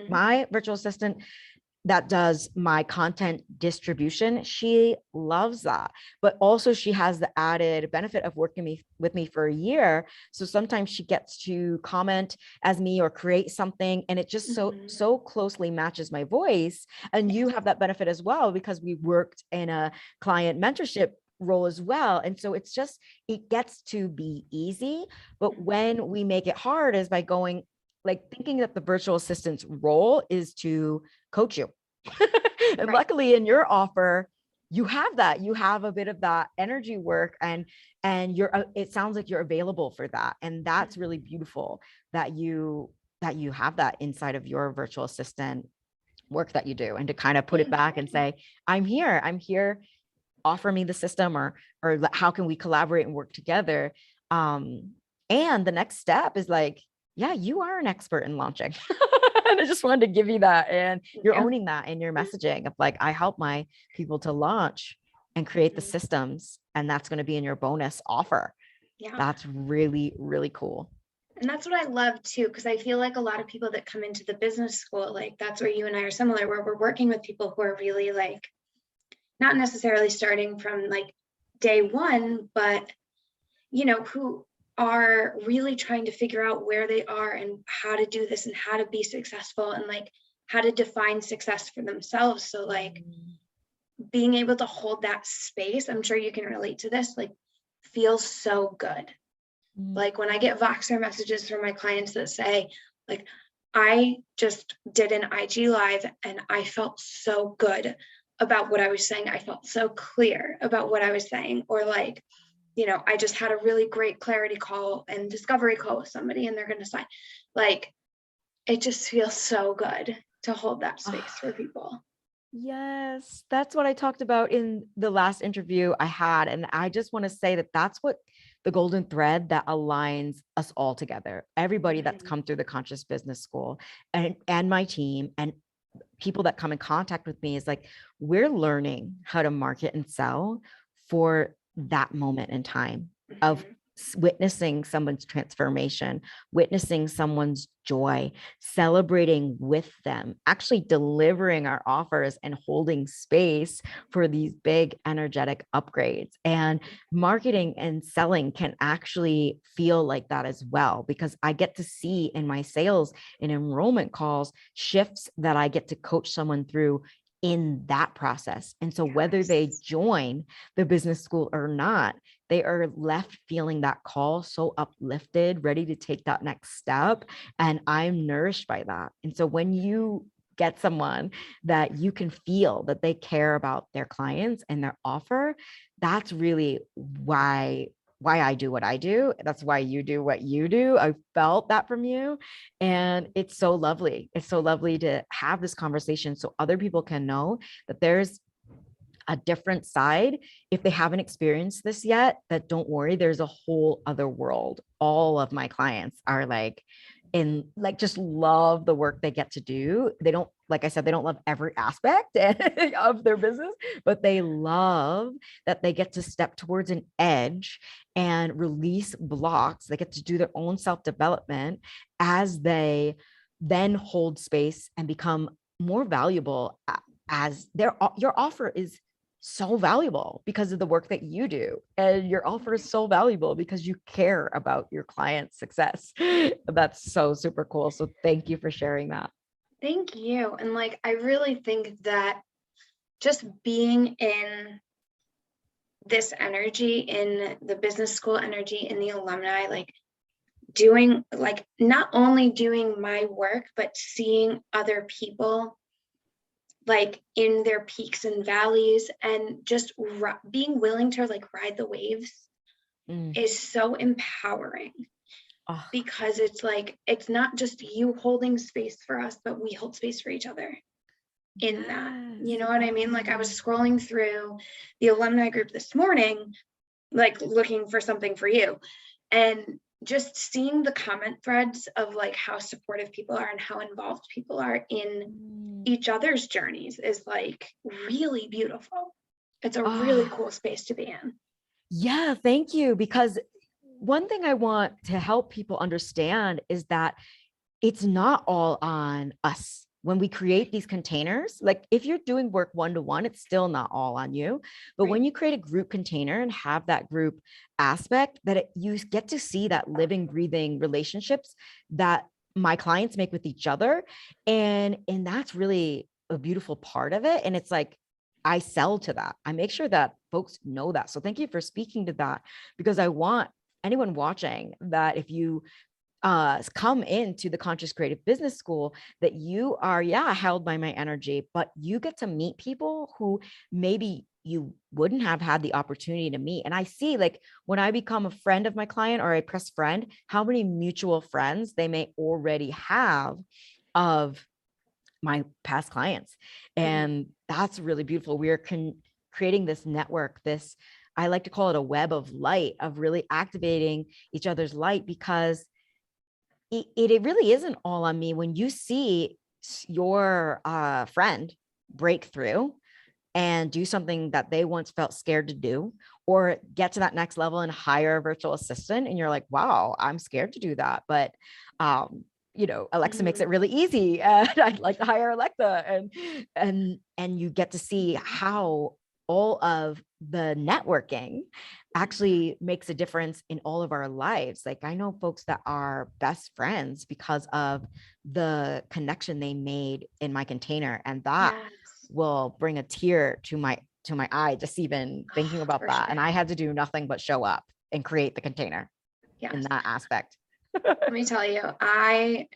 S2: My virtual assistant that does my content distribution, she loves that. But also she has the added benefit of working with me for a year. So sometimes she gets to comment as me or create something, and it just so closely matches my voice. And you have that benefit as well, because we worked in a client mentorship role as well. And so it's just, it gets to be easy. But when we make it hard is by going, like, thinking that the virtual assistant's role is to coach you. And luckily in your offer, you have that, you have a bit of that energy work, and you're, it sounds like you're available for that. And that's really beautiful that you have that inside of your virtual assistant work that you do, and to kind of put it back and say, I'm here, offer me the system, or how can we collaborate and work together. And the next step is like, yeah, you are an expert in launching. And I just wanted to give you that. And you're owning that in your messaging of like, I help my people to launch and create the systems. And that's going to be in your bonus offer. Yeah. That's really, really cool.
S1: And that's what I love too, because I feel like a lot of people that come into the business school, like that's where you and I are similar, where we're working with people who are really like, not necessarily starting from like day one, but, you know, who are really trying to figure out where they are and how to do this and how to be successful and like how to define success for themselves. So like being able to hold that space, I'm sure you can relate to this, like feels so good. Like when I get Voxer messages from my clients that say like, I just did an IG live and I felt so good about what I was saying. I felt so clear about what I was saying, or like, you know, I just had a really great clarity call and discovery call with somebody and they're going to sign. Like, it just feels so good to hold that space for people.
S2: Yes, that's what I talked about in the last interview I had. And I just want to say that that's what the golden thread that aligns us all together. Everybody that's come through the Conscious Business School, and my team, and people that come in contact with me, is like, we're learning how to market and sell for that moment in time of witnessing someone's transformation, witnessing someone's joy, celebrating with them, actually delivering our offers and holding space for these big energetic upgrades. And marketing and selling can actually feel like that as well, because I get to see in my sales and enrollment calls shifts that I get to coach someone through in that process. And so whether they join the business school or not, they are left feeling that call, so uplifted, ready to take that next step. And I'm nourished by that. And so when you get someone that you can feel that they care about their clients and their offer, that's really why I do what I do. That's why you do what you do. I felt that from you. And it's so lovely. It's so lovely to have this conversation so other people can know that there's a different side. If they haven't experienced this yet, that don't worry, there's a whole other world. All of my clients are like, and like just love the work they get to do. They don't, like I said, they don't love every aspect of their business, but they love that they get to step towards an edge and release blocks. They get to do their own self-development as they then hold space and become more valuable, as your offer is so valuable because of the work that you do, and your offer is so valuable because you care about your client's success. That's so super cool. So thank you for sharing that.
S1: Thank you. And like, I really think that just being in this energy, in the business school energy, in the alumni, like doing, like not only doing my work, but seeing other people like in their peaks and valleys, and just being willing to like ride the waves is so empowering. Because it's like, it's not just you holding space for us, but we hold space for each other. in that. You know what I mean? Like I was scrolling through the alumni group this morning, like looking for something for you, and just seeing the comment threads of like how supportive people are and how involved people are in each other's journeys is like really beautiful. It's a really cool space to be in.
S2: Yeah, thank you. Because one thing I want to help people understand is that it's not all on us. When we create these containers, like if you're doing work one-to-one, it's still not all on you. But when you create a group container and have that group aspect, you get to see that living, breathing relationships that my clients make with each other. And that's really a beautiful part of it. And it's like, I sell to that. I make sure that folks know that. So thank you for speaking to that, because I want anyone watching that if you come into the Conscious Creative Business School, that you are, held by my energy, but you get to meet people who maybe you wouldn't have had the opportunity to meet. And I see, like, when I become a friend of my client or a press friend, how many mutual friends they may already have of my past clients. And that's really beautiful. We are creating this network, I like to call it a web of light, of really activating each other's light, because it really isn't all on me. When you see your friend break through and do something that they once felt scared to do, or get to that next level and hire a virtual assistant, and you're like, wow, I'm scared to do that. But Alexa makes it really easy, and I'd like to hire Alexa, and you get to see how all of the networking actually makes a difference in all of our lives. Like I know folks that are best friends because of the connection they made in my container, and that will bring a tear to my eye just even thinking about that. Sure. And I had to do nothing but show up and create the container in that aspect.
S1: Let me tell you, I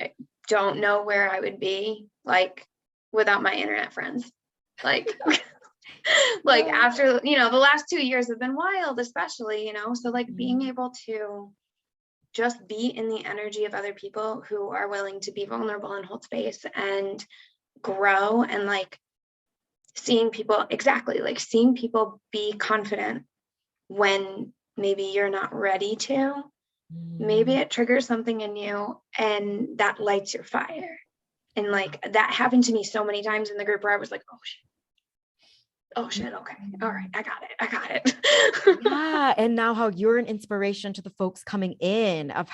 S1: don't know where I would be like without my internet friends. Like like after, the last 2 years have been wild, especially, so like being able to just be in the energy of other people who are willing to be vulnerable and hold space and grow, and like seeing people be confident when maybe you're not ready to, maybe it triggers something in you and that lights your fire. And like that happened to me so many times in the group where I was like, oh shit, okay, all right, I got it.
S2: Yeah. And now how you're an inspiration to the folks coming in and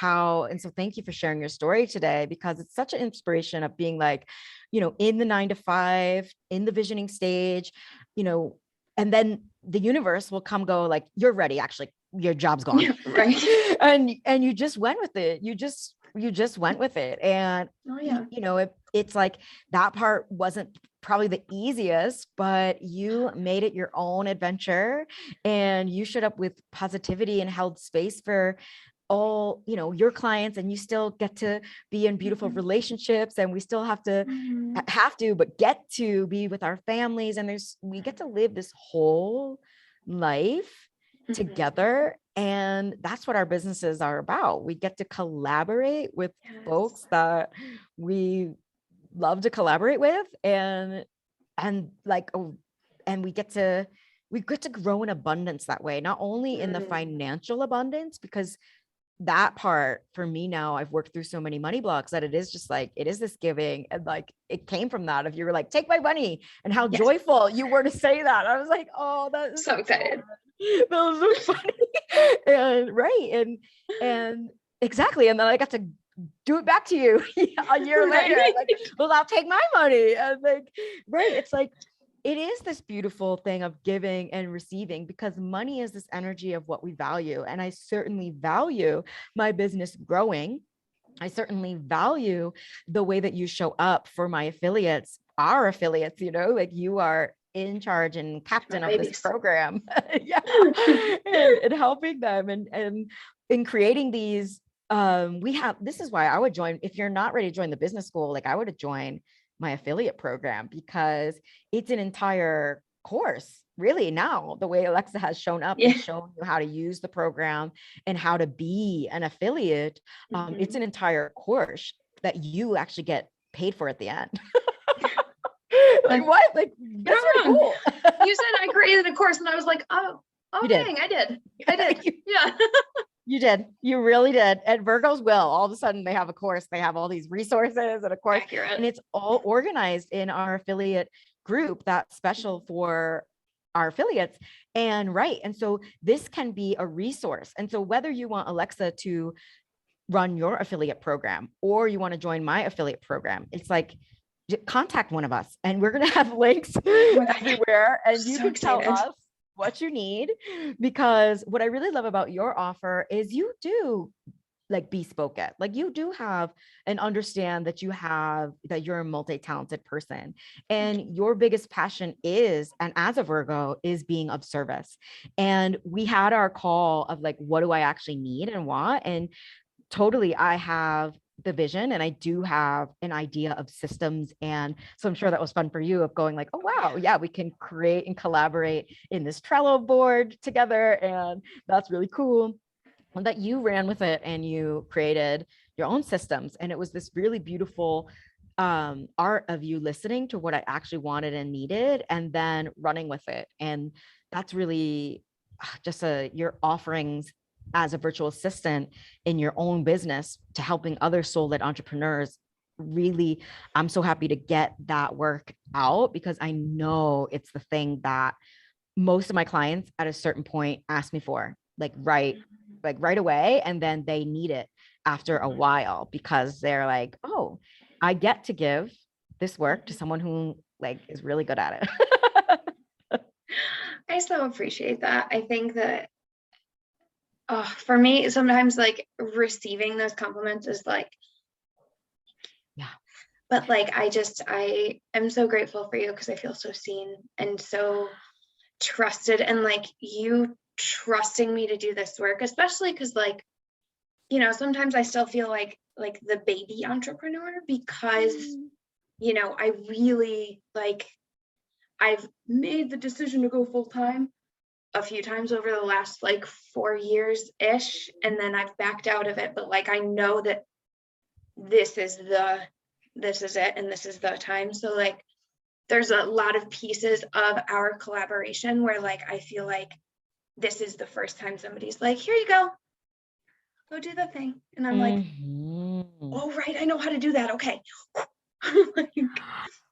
S2: so thank you for sharing your story today, because it's such an inspiration of being like, in the 9 to 5, in the visioning stage, and then the universe will come go like, you're ready, actually, your job's gone.
S1: Yeah, right.
S2: and you just went with it. You just went with it. And, it's like that part wasn't probably the easiest, but you made it your own adventure, and you showed up with positivity and held space for all, your clients, and you still get to be in beautiful relationships, and we still have to but get to be with our families. And we get to live this whole life together. And that's what our businesses are about. We get to collaborate with folks that we love to collaborate with, and we get to grow in abundance that way, not only in the financial abundance, because that part for me now, I've worked through so many money blocks that it is just like, it is this giving. And like, it came from that. If you were like, take my money, and how joyful you were to say that. I was like, oh, that's
S1: so excited.
S2: That was so funny. And exactly. And then I got to do it back to you a year later. Like, well, I'll take my money. And like, it's like, it is this beautiful thing of giving and receiving, because money is this energy of what we value. And I certainly value my business growing. I certainly value the way that you show up for my affiliates, our affiliates, like you are in charge and captain of this program. and helping them and in creating these. This is why I would join. If you're not ready to join the business school, like I would have joined my affiliate program, because it's an entire course, really. Now the way Alexa has shown up and shown you how to use the program and how to be an affiliate, it's an entire course that you actually get paid for at the end. Like what? Like that's really cool.
S1: You said I created a course and I was like, oh dang, I did. Yeah.
S2: You did. You really did. And Virgos will. All of a sudden they have a course. They have all these resources and a course.
S1: Accurate.
S2: And it's all organized in our affiliate group that's special for our affiliates. And right. And so this can be a resource. And so whether you want Alexa to run your affiliate program or you want to join my affiliate program, it's like contact one of us and we're going to have links everywhere and you can tell us what you need, because what I really love about your offer is you do like bespoke it. Like you do have and understand that you're a multi-talented person and your biggest passion is, and as a Virgo, is being of service. And we had our call of like, what do I actually need and want? And totally, I have the vision and I do have an idea of systems. And so I'm sure that was fun for you of going like, oh, wow, yeah, we can create and collaborate in this Trello board together. And that's really cool. And that you ran with it and you created your own systems. And it was this really beautiful art of you listening to what I actually wanted and needed and then running with it. And that's really just your offerings as a virtual assistant in your own business to helping other soul-led entrepreneurs. Really, I'm so happy to get that work out because I know it's the thing that most of my clients at a certain point ask me for, like right away. And then they need it after a while because they're like, oh, I get to give this work to someone who like is really good at it.
S1: I so appreciate that. I think that for me, sometimes like receiving those compliments is like,
S2: yeah.
S1: But like, I am so grateful for you because I feel so seen and so trusted, and like you trusting me to do this work, especially because like, you know, sometimes I still feel like the baby entrepreneur because, you know, I really like, I've made the decision to go full time a few times over the last like 4 years ish. And then I've backed out of it. But like, I know that this is it and this is the time. So like, there's a lot of pieces of our collaboration where like, I feel like this is the first time somebody's like, here you go do the thing. And I'm like, oh, right. I know how to do that. Okay.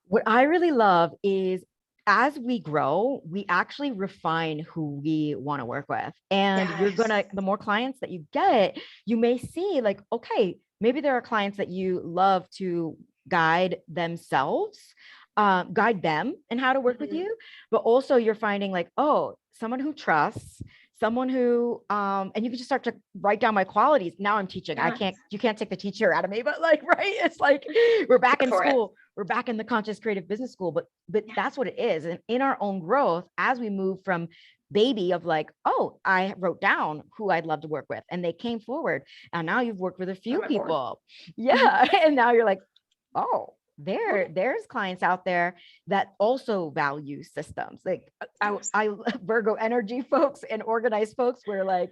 S2: What I really love is as we grow, we actually refine who we want to work with. And the more clients that you get, you may see like, okay, maybe there are clients that you love to guide themselves, guide them in how to work with you. But also you're finding like, oh, someone who trusts, someone who, and you can just start to write down my qualities. Now I'm teaching. You can't take the teacher out of me, but like, right. It's like, we're back in school. We're back in the Conscious Creative Business School, but that's what it is. And in our own growth, as we move from baby of like, oh, I wrote down who I'd love to work with and they came forward. And now you've worked with a few people. Yeah. And now you're like, oh, there's clients out there that also value systems. Like I Virgo energy folks and organized folks were like,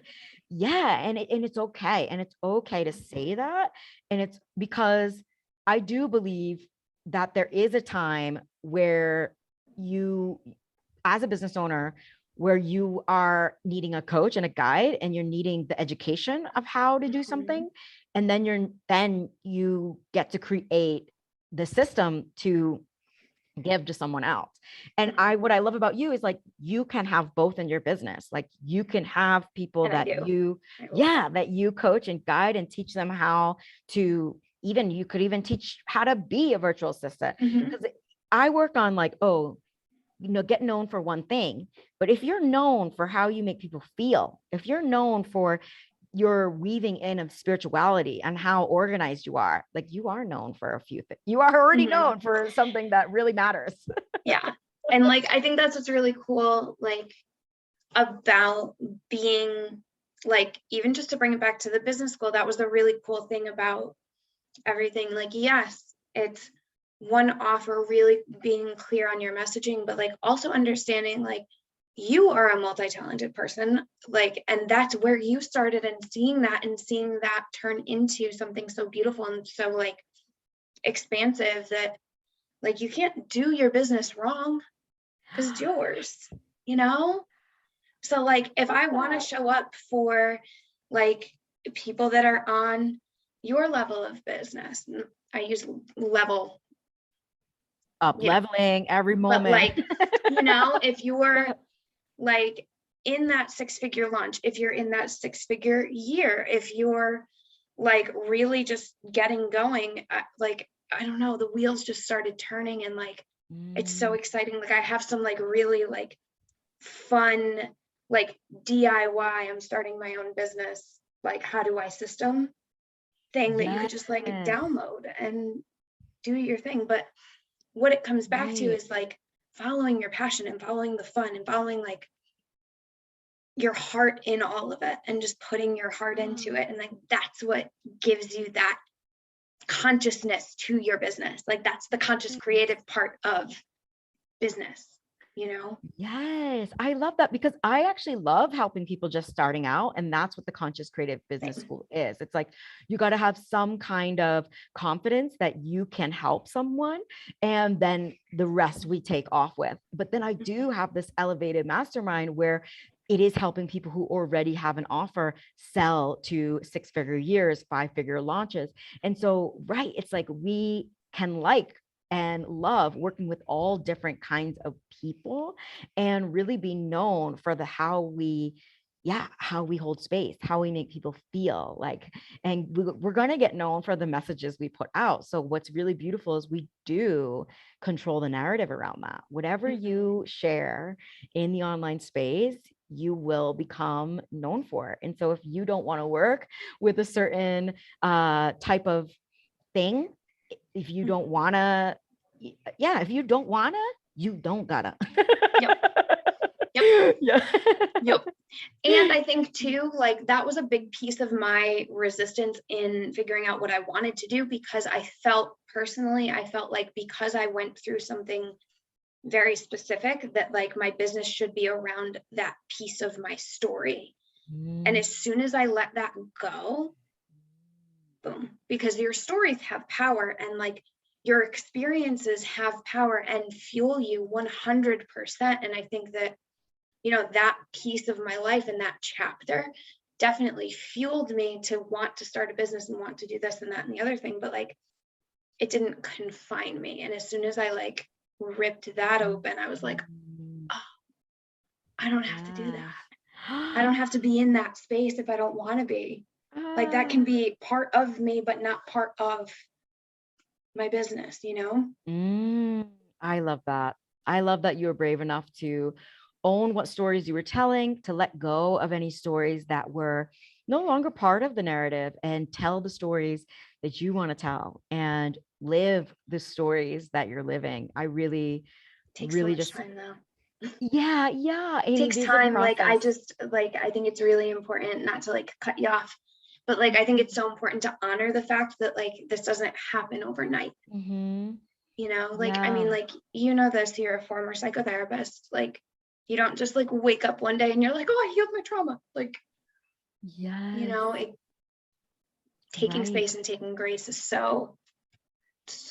S2: yeah. And it's okay. And it's okay to say that. And it's because I do believe that there is a time where you, as a business owner, where you are needing a coach and a guide and you're needing the education of how to do something. And then you get to create the system to give to someone else. And what I love about you is like, you can have both in your business. Like you can have people that you coach and guide and teach them how to you could even teach how to be a virtual assistant. Because I work on like, get known for one thing, but if you're known for how you make people feel, if you're known for your weaving in of spirituality and how organized you are, like you are known for a few things. You are already known for something that really matters.
S1: Yeah. And like, I think that's what's really cool, like about being like, even just to bring it back to the business school, that was the really cool thing about everything. Like, yes, it's one offer, really being clear on your messaging, but like also understanding like you are a multi-talented person, like, and that's where you started, and seeing that turn into something so beautiful and so like expansive that Like, you can't do your business wrong because it's yours, you know? So like, if I want to show up for like people that are on your level of business, I use level,
S2: Up leveling every
S1: but
S2: moment.
S1: like, you know, if you're like in that 6-figure launch, if you're in that 6-figure year, if you're like really just getting going, like, I don't know, the wheels just started turning, and like, it's so exciting. Like, I have some like really like fun, like DIY, I'm starting my own business, like how do I system thing that you could just like download and do your thing. But what it comes back to is like following your passion and following the fun and following like your heart in all of it, and just putting your heart into it. And like, that's what gives you that consciousness to your business. Like, that's the conscious creative part of business, you know?
S2: Yes, I love that, because I actually love helping people just starting out. And that's what the Conscious Creative Business School is. It's like, you got to have some kind of confidence that you can help someone, and then the rest we take off with. But then I do have this elevated mastermind where it is helping people who already have an offer sell to 6-figure years, 5-figure launches. And so, right, it's like we can like and love working with all different kinds of people, and really be known for the how we hold space, how we make people feel like. And we're going to get known for the messages we put out. So what's really beautiful is we do control the narrative around that. Whatever you share in the online space, you will become known for. And so if you don't want to work with a certain type of thing, if you don't want to, if you don't want to, you don't gotta.
S1: Yep. Yep. And I think too, like, that was a big piece of my resistance in figuring out what I wanted to do, because I felt like, because I went through something very specific, that like my business should be around that piece of my story. And as soon as I let that go, boom, because your stories have power, and like your experiences have power and fuel you 100%. And I think that, you know, that piece of my life and that chapter definitely fueled me to want to start a business and want to do this and that and the other thing. But like, it didn't confine me. And as soon as I like ripped that open, I was like, oh, I don't have to do that. I don't have to be in that space if I don't want to be. Like, that can be part of me, but not part of my business, you know?
S2: I love that. I love that you were brave enough to own what stories you were telling, to let go of any stories that were no longer part of the narrative, and tell the stories that you want to tell, and live the stories that you're living. I really,
S1: Takes
S2: really
S1: so much
S2: just
S1: time though.
S2: it
S1: Takes time. Like, I just like, I think it's really important, not to like cut you off, but like, I think it's so important to honor the fact that like, this doesn't happen overnight. You know, like, I mean, like, you know this, you're a former psychotherapist. Like, you don't just like wake up one day and you're like, oh, I healed my trauma. Like, you know, taking space and taking grace is so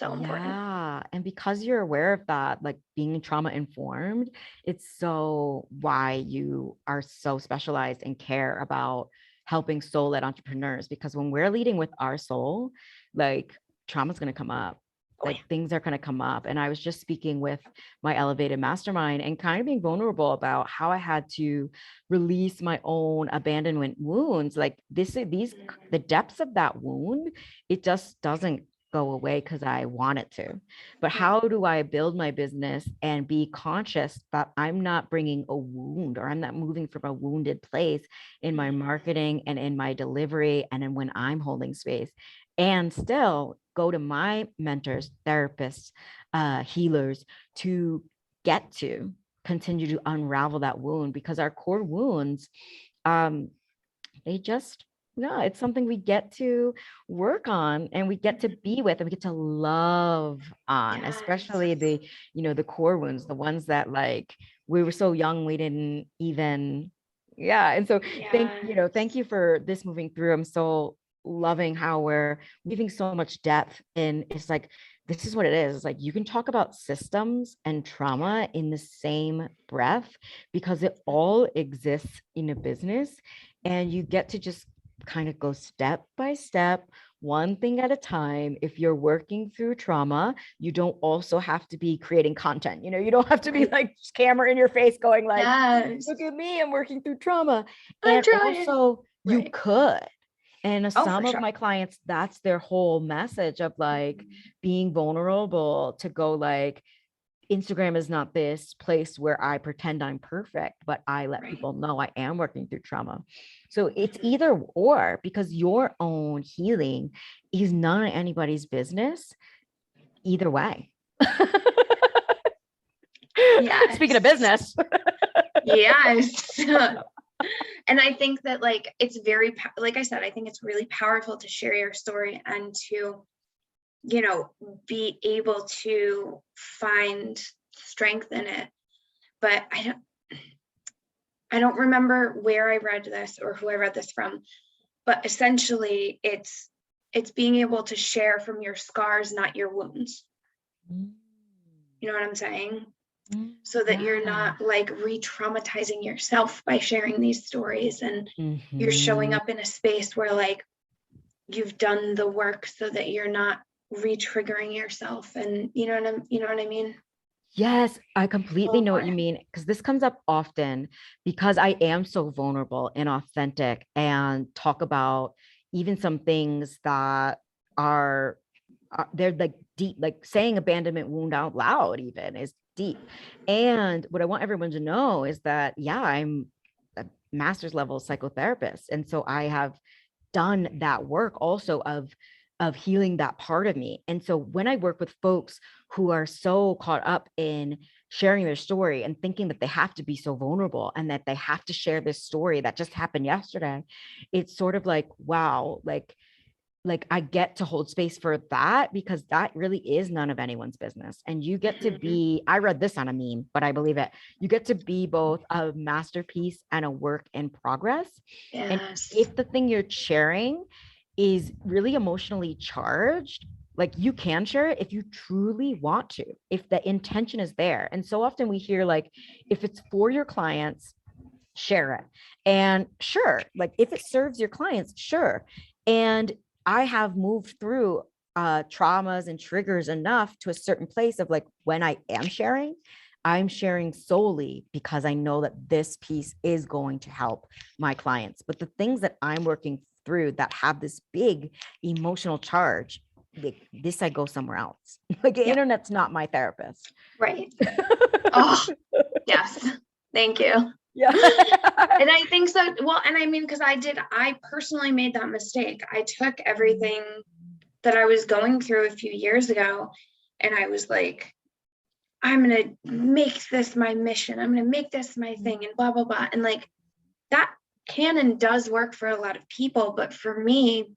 S1: important.
S2: Yeah. And because you're aware of that, like being trauma informed, it's so why you are so specialized and care about helping soul-led entrepreneurs. Because when we're leading with our soul, like, trauma's going to come up. Like, things are going to come up. And I was just speaking with my elevated mastermind and kind of being vulnerable about how I had to release my own abandonment wounds. Like, the depths of that wound, it just doesn't go away because I want it to. But how do I build my business and be conscious that I'm not bringing a wound, or I'm not moving from a wounded place in my marketing and in my delivery and in when I'm holding space, and still go to my mentors, therapists, healers, to get to continue to unravel that wound, because our core wounds, they just, no, it's something we get to work on, and we get to be with, and we get to love on, especially the, the core wounds, the ones that like we were so young, we didn't even, And so thank you for this moving through. I'm so loving how we're weaving so much depth in. It's like this is what it is. It's like you can talk about systems and trauma in the same breath because it all exists in a business, and you get to just kind of go step by step, one thing at a time. If you're working through trauma, you don't also have to be creating content. You don't have to be like camera in your face going like,
S1: Yes.
S2: look at me, I'm working through trauma.
S1: I'm
S2: And
S1: trying.
S2: also you
S1: Right.
S2: could. And
S1: Oh,
S2: some
S1: for
S2: of
S1: sure.
S2: my clients, that's their whole message of like being vulnerable, to go like, Instagram is not this place where I pretend I'm perfect, but I let
S1: Right.
S2: people know I am working through trauma. So it's either or, because your own healing is none of anybody's business either way.
S1: Yes.
S2: Speaking of business.
S1: Yes. And I think that like, it's very, like I said, I think it's really powerful to share your story and to, be able to find strength in it. But I don't remember where I read this or who I read this from, but essentially it's being able to share from your scars, not your wounds. You know what I'm saying? So that you're not like re-traumatizing yourself by sharing these stories, and you're showing up in a space where like you've done the work so that you're not re-triggering yourself. And you know what I mean?
S2: Yes, I completely know what you mean, because this comes up often because I am so vulnerable and authentic and talk about even some things that are they're like deep, like saying abandonment wound out loud even is deep. And what I want everyone to know is that, yeah, I'm a master's level psychotherapist. And so I have done that work also of healing that part of me. And so when I work with folks who are so caught up in sharing their story and thinking that they have to be so vulnerable and that they have to share this story that just happened yesterday, it's sort of like, wow, like I get to hold space for that, because that really is none of anyone's business. And you get to be, I read this on a meme, but I believe it. You get to be both a masterpiece and a work in progress.
S1: Yes.
S2: And if the thing you're sharing is really emotionally charged, like you can share it if you truly want to, if the intention is there. And so often we hear like, if it's for your clients, share it. And sure, like if it serves your clients, sure. And I have moved through traumas and triggers enough to a certain place of like, when I am sharing, I'm sharing solely because I know that this piece is going to help my clients. But the things that I'm working through that have this big emotional charge, like this, I go somewhere else. Like the internet's not my therapist.
S1: Right. Oh, yes. Thank you.
S2: Yeah.
S1: And I think so. Well, and I mean, because I personally made that mistake. I took everything that I was going through a few years ago, and I was like, I'm going to make this my mission. I'm going to make this my thing, and blah, blah, blah. And like that can and does work for a lot of people. But for me,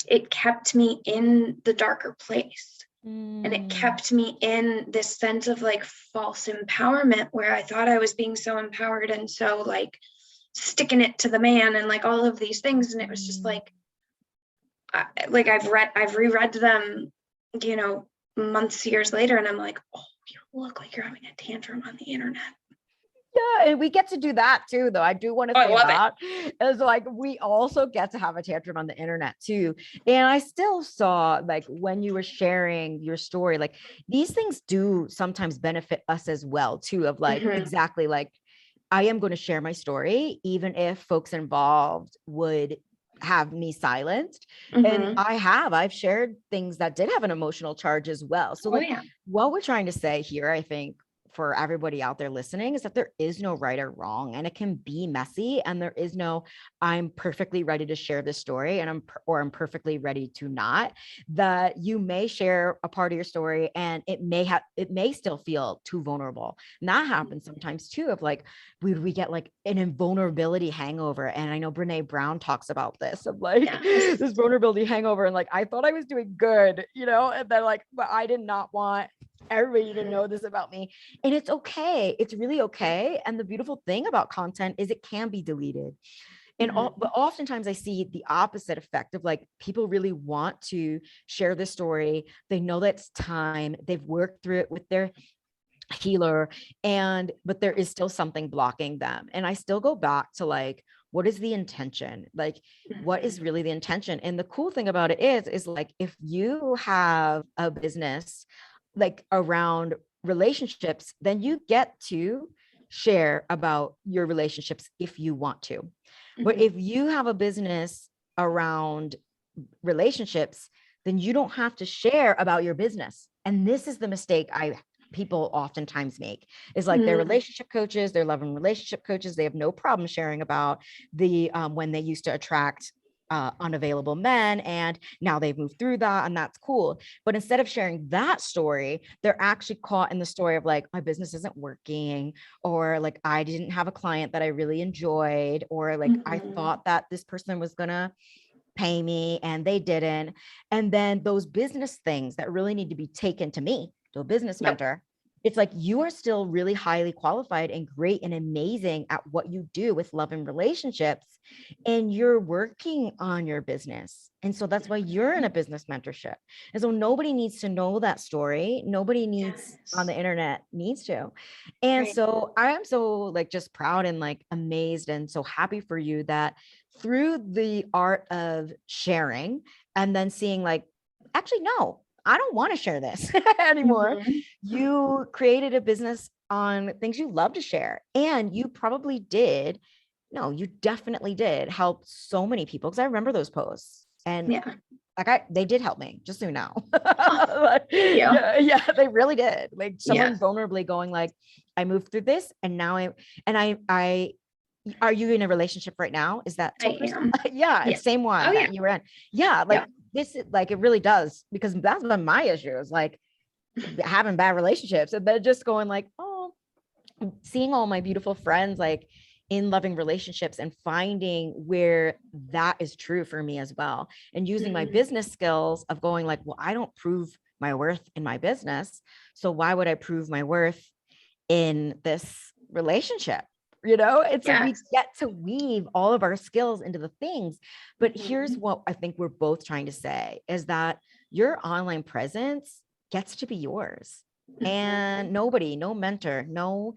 S1: it kept me in the darker place. And it kept me in this sense of like false empowerment, where I thought I was being so empowered and so like sticking it to the man and like all of these things. And it was just like I've reread them, months, years later, and I'm like, oh, you look like you're having a tantrum on the internet.
S2: Yeah, and we get to do that too, though. I do want to say that is like we also get to have a tantrum on the internet too. And I still saw like when you were sharing your story, like these things do sometimes benefit us as well too, of like exactly like I am going to share my story, even if folks involved would have me silenced. And I've shared things that did have an emotional charge as well. So like what we're trying to say here, I think, for everybody out there listening, is that there is no right or wrong, and it can be messy, and there is no I'm perfectly ready to share this story and I'm perfectly ready to not. That you may share a part of your story and it may still feel too vulnerable. And that happens sometimes too, of like we get like an invulnerability hangover. And I know Brene Brown talks about this, of like this vulnerability hangover, and like I thought I was doing good, and then like, but I did not want everybody to know this about me. And it's okay. It's really okay. And the beautiful thing about content is it can be deleted. And but oftentimes I see the opposite effect of like, people really want to share this story. They know that it's time. They've worked through it with their healer, but there is still something blocking them. And I still go back to like, what is the intention? Like, what is really the intention? And the cool thing about it is like, if you have a business like around relationships, then you get to share about your relationships if you want to. But if you have a business around relationships, then you don't have to share about your business. And this is the mistake people oftentimes make, is like, they're relationship coaches, they're loving relationship coaches. They have no problem sharing about the when they used to attract unavailable men, and now they've moved through that, and that's cool. But instead of sharing that story, they're actually caught in the story of like, my business isn't working, or like, I didn't have a client that I really enjoyed, or like, I thought that this person was gonna pay me and they didn't. And then those business things that really need to be taken to me, to a business mentor, it's like, you are still really highly qualified and great and amazing at what you do with love and relationships, and you're working on your business. And so that's why you're in a business mentorship. And so nobody needs to know that story. Nobody needs on the internet needs to. And so I am so like just proud and like amazed and so happy for you that through the art of sharing, and then seeing like, actually, no, I don't want to share this anymore. You created a business on things you love to share. And you probably did. No, you definitely did help so many people. Cause I remember those posts, and like they did help me, just so you know. Like, yeah, they really did. Like someone vulnerably going like, I moved through this, and now I are you in a relationship right now? Is that
S1: I am.
S2: Yeah, same one that you were in. Yeah, like this is like, it really does, because that's been my issue, is like having bad relationships, and then just going like, oh, seeing all my beautiful friends like in loving relationships, and finding where that is true for me as well, and using my business skills of going like, well, I don't prove my worth in my business, so why would I prove my worth in this relationship? And so we get to weave all of our skills into the things. But here's what I think we're both trying to say, is that your online presence gets to be yours, and nobody, no mentor, no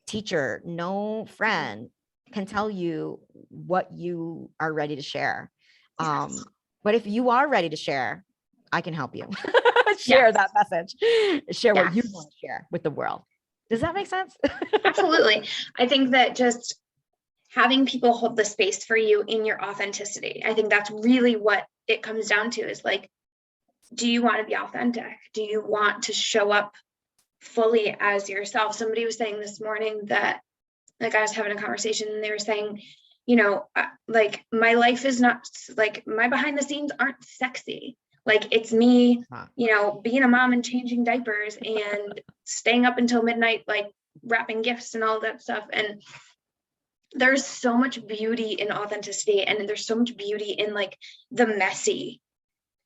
S2: teacher, no friend can tell you what you are ready to share. But if you are ready to share, I can help you share that message, share what you want to share with the world. Does that make sense?
S1: Absolutely. I think that just having people hold the space for you in your authenticity, I think that's really what it comes down to, is like, do you want to be authentic? Do you want to show up fully as yourself? Somebody was saying this morning that, like, I was having a conversation, and they were saying, like, my life is not like, my behind the scenes aren't sexy. Like, it's me, being a mom and changing diapers and staying up until midnight, like wrapping gifts and all that stuff. And there's so much beauty in authenticity, and there's so much beauty in like the messy,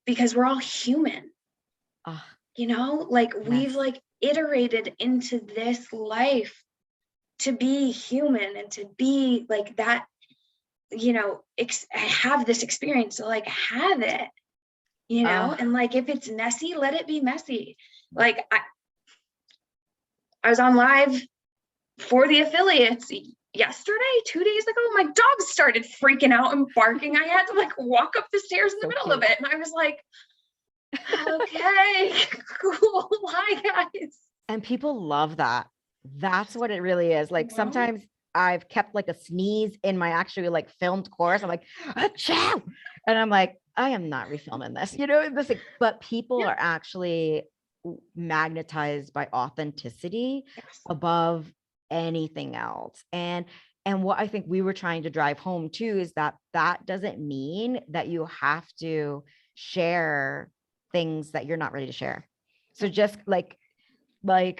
S1: because we're all human, like we've like iterated into this life to be human, and to be like that, have this experience, so like have it. And like, if it's messy, let it be messy. Like I was on live for the affiliates yesterday, 2 days ago. My dog started freaking out and barking. I had to like walk up the stairs in the middle of it. And I was like, okay, cool. Hi guys.
S2: And people love that. That's what it really is. Like sometimes I've kept like a sneeze in my actually like filmed course. I'm like, achoo! And I'm like, I am not refilming this, but people are actually magnetized by authenticity above anything else. And what I think we were trying to drive home too, is that doesn't mean that you have to share things that you're not ready to share. So just like, I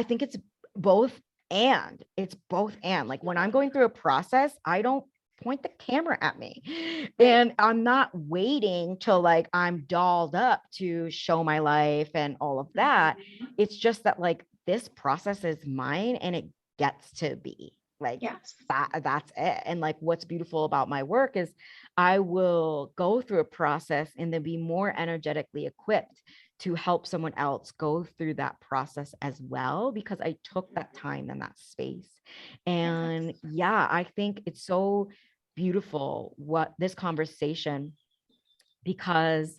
S2: think it's both and. It's both and. Like when I'm going through a process, I don't point the camera at me, and I'm not waiting till like I'm dolled up to show my life and all of that. It's just that like this process is mine, and it gets to be. Like
S1: Yes.
S2: that's it. And like, what's beautiful about my work is I will go through a process and then be more energetically equipped to help someone else go through that process as well, because I took that time in that space. And
S1: Yes.
S2: yeah, I think it's so beautiful what this conversation, because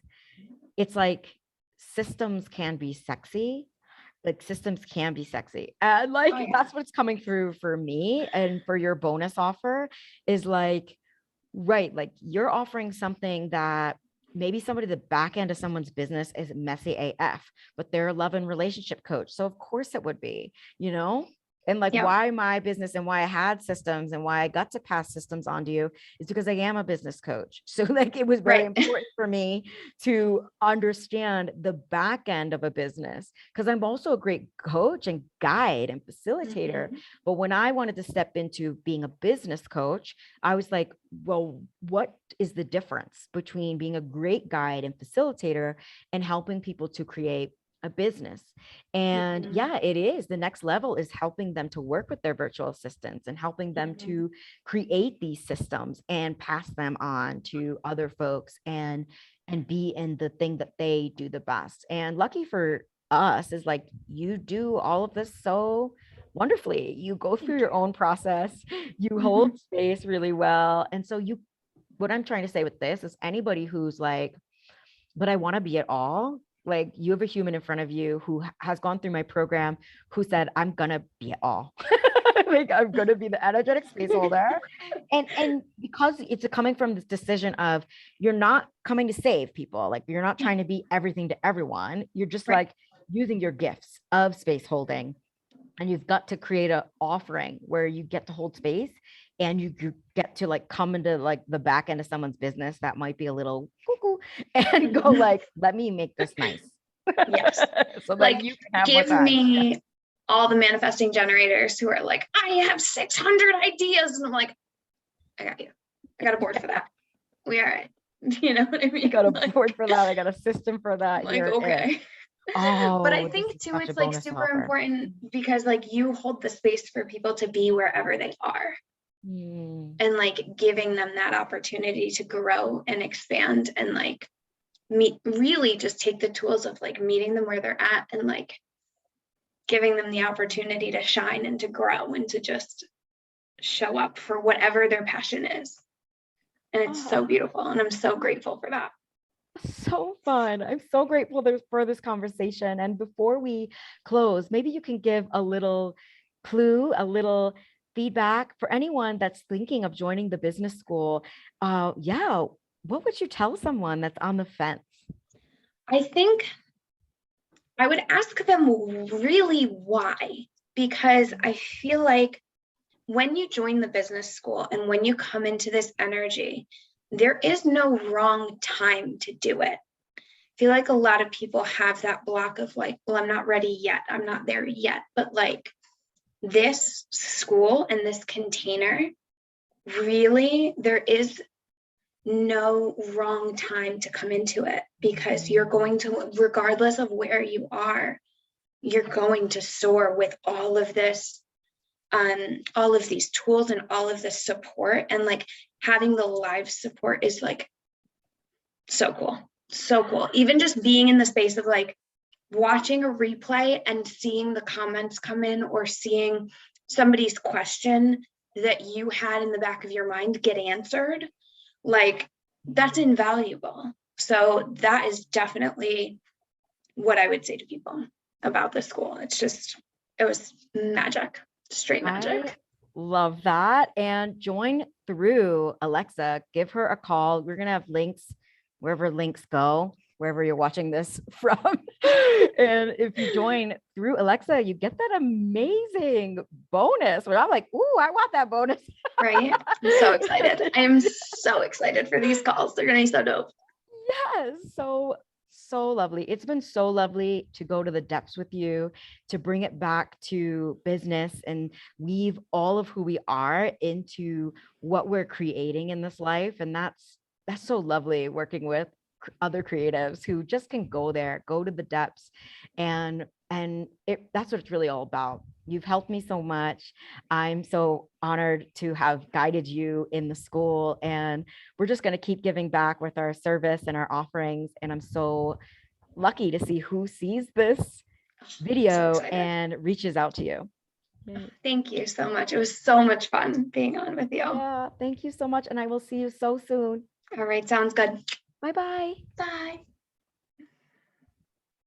S2: it's like systems can be sexy, like systems can be sexy, and like
S1: Oh yeah.
S2: that's what's coming through for me. And for your bonus offer is like, right, like you're offering something that maybe somebody, the back end of someone's business is messy AF, but they're a love and relationship coach, so of course it would be, you know. And like,
S1: Yep.
S2: why my business and why I had systems and why I got to pass systems on to you is because I am a business coach. So like, it was very
S1: Right.
S2: important for me to understand the back end of a business, because I'm also a great coach and guide and facilitator.
S1: Mhm.
S2: But when I wanted to step into being a business coach, I was like, well, what is the difference between being a great guide and facilitator and helping people to create a business? And
S1: Mhm.
S2: yeah, it is. The next level is helping them to work with their virtual assistants and helping them
S1: Mhm.
S2: to create these systems and pass them on to other folks and be in the thing that they do the best. And lucky for us is like, you do all of this so wonderfully. You go through
S1: Thank
S2: your
S1: you.
S2: own process, you
S1: Mhm.
S2: hold space really well. And so you, what I'm trying to say with this is anybody who's like, but I want to be it all. Like, you have a human in front of you who has gone through my program, who said, I'm gonna be it all. Like, I'm gonna be the energetic space holder. And because it's coming from this decision of, you're not coming to save people, like you're not trying to be everything to everyone. You're just
S1: Right.
S2: like using your gifts of space holding, and you've got to create a offering where you get to hold space, and you get to like come into like the back end of someone's business that might be a little cuckoo and go
S1: Mhm.
S2: like, let me make this nice
S1: Yes.
S2: so that
S1: Like,
S2: you can have more
S1: give
S2: time.
S1: me all the manifesting generators who are like, I have 600 ideas. And I'm like, I got you. I got a board for that. We all right. You know what I
S2: I
S1: mean?
S2: got a
S1: Like,
S2: board for that, I got a system for that,
S1: like,
S2: you're it.
S1: okay. But I
S2: Oh, this
S1: think
S2: is
S1: too,
S2: such a
S1: it's like
S2: bonus
S1: super
S2: offer.
S1: important because like you hold the space for people to be wherever they are, and like giving them that opportunity to grow and expand and like meet, really just take the tools of like meeting them where they're at and like giving them the opportunity to shine and to grow and to just show up for whatever their passion is. And it's so
S2: Oh,
S1: beautiful. And I'm so grateful for that.
S2: so fun. I'm so grateful for this conversation. And before we close, maybe you can give a little clue, a little feedback for anyone that's thinking of joining the business school. Yeah, what would you tell someone that's on the fence?
S1: I think I would ask them really why, because I feel like when you join the business school and when you come into this energy, there is no wrong time to do it. I feel like a lot of people have that block of like, well, I'm not ready yet. I'm not there yet. But like this school and this container, really, there is no wrong time to come into it because you're going to, regardless of where you are, you're going to soar with all of this, all of these tools and all of this support. And like having the live support is like so cool. So cool. Even just being in the space of like watching a replay and seeing the comments come in or seeing somebody's question that you had in the back of your mind get answered, like that's invaluable. So that is definitely what I would say to people about the school. It's just, it was magic, straight
S2: I
S1: magic.
S2: love that. And join through Alexa, give her a call. We're going to have links wherever links go, wherever you're watching this from. And if you join through Alexa, you get that amazing bonus where I'm like, ooh, I want that bonus.
S1: Right? I'm so excited. I am so excited for these calls. They're going to be so dope.
S2: Yes. So lovely. It's been so lovely to go to the depths with you, to bring it back to business and weave all of who we are into what we're creating in this life. And that's so lovely working with other creatives who just can go there, go to the depths, and that's what it's really all about. You've helped me so much. I'm so honored to have guided you in the school, and we're just going to keep giving back with our service and our offerings. And I'm so lucky to see who sees this video and reaches out to you.
S1: Thank you so much. It was so much fun being on with you.
S2: Yeah, thank you so much. And I will see you so soon.
S1: All right, sounds good.
S2: Bye-bye.
S1: Bye.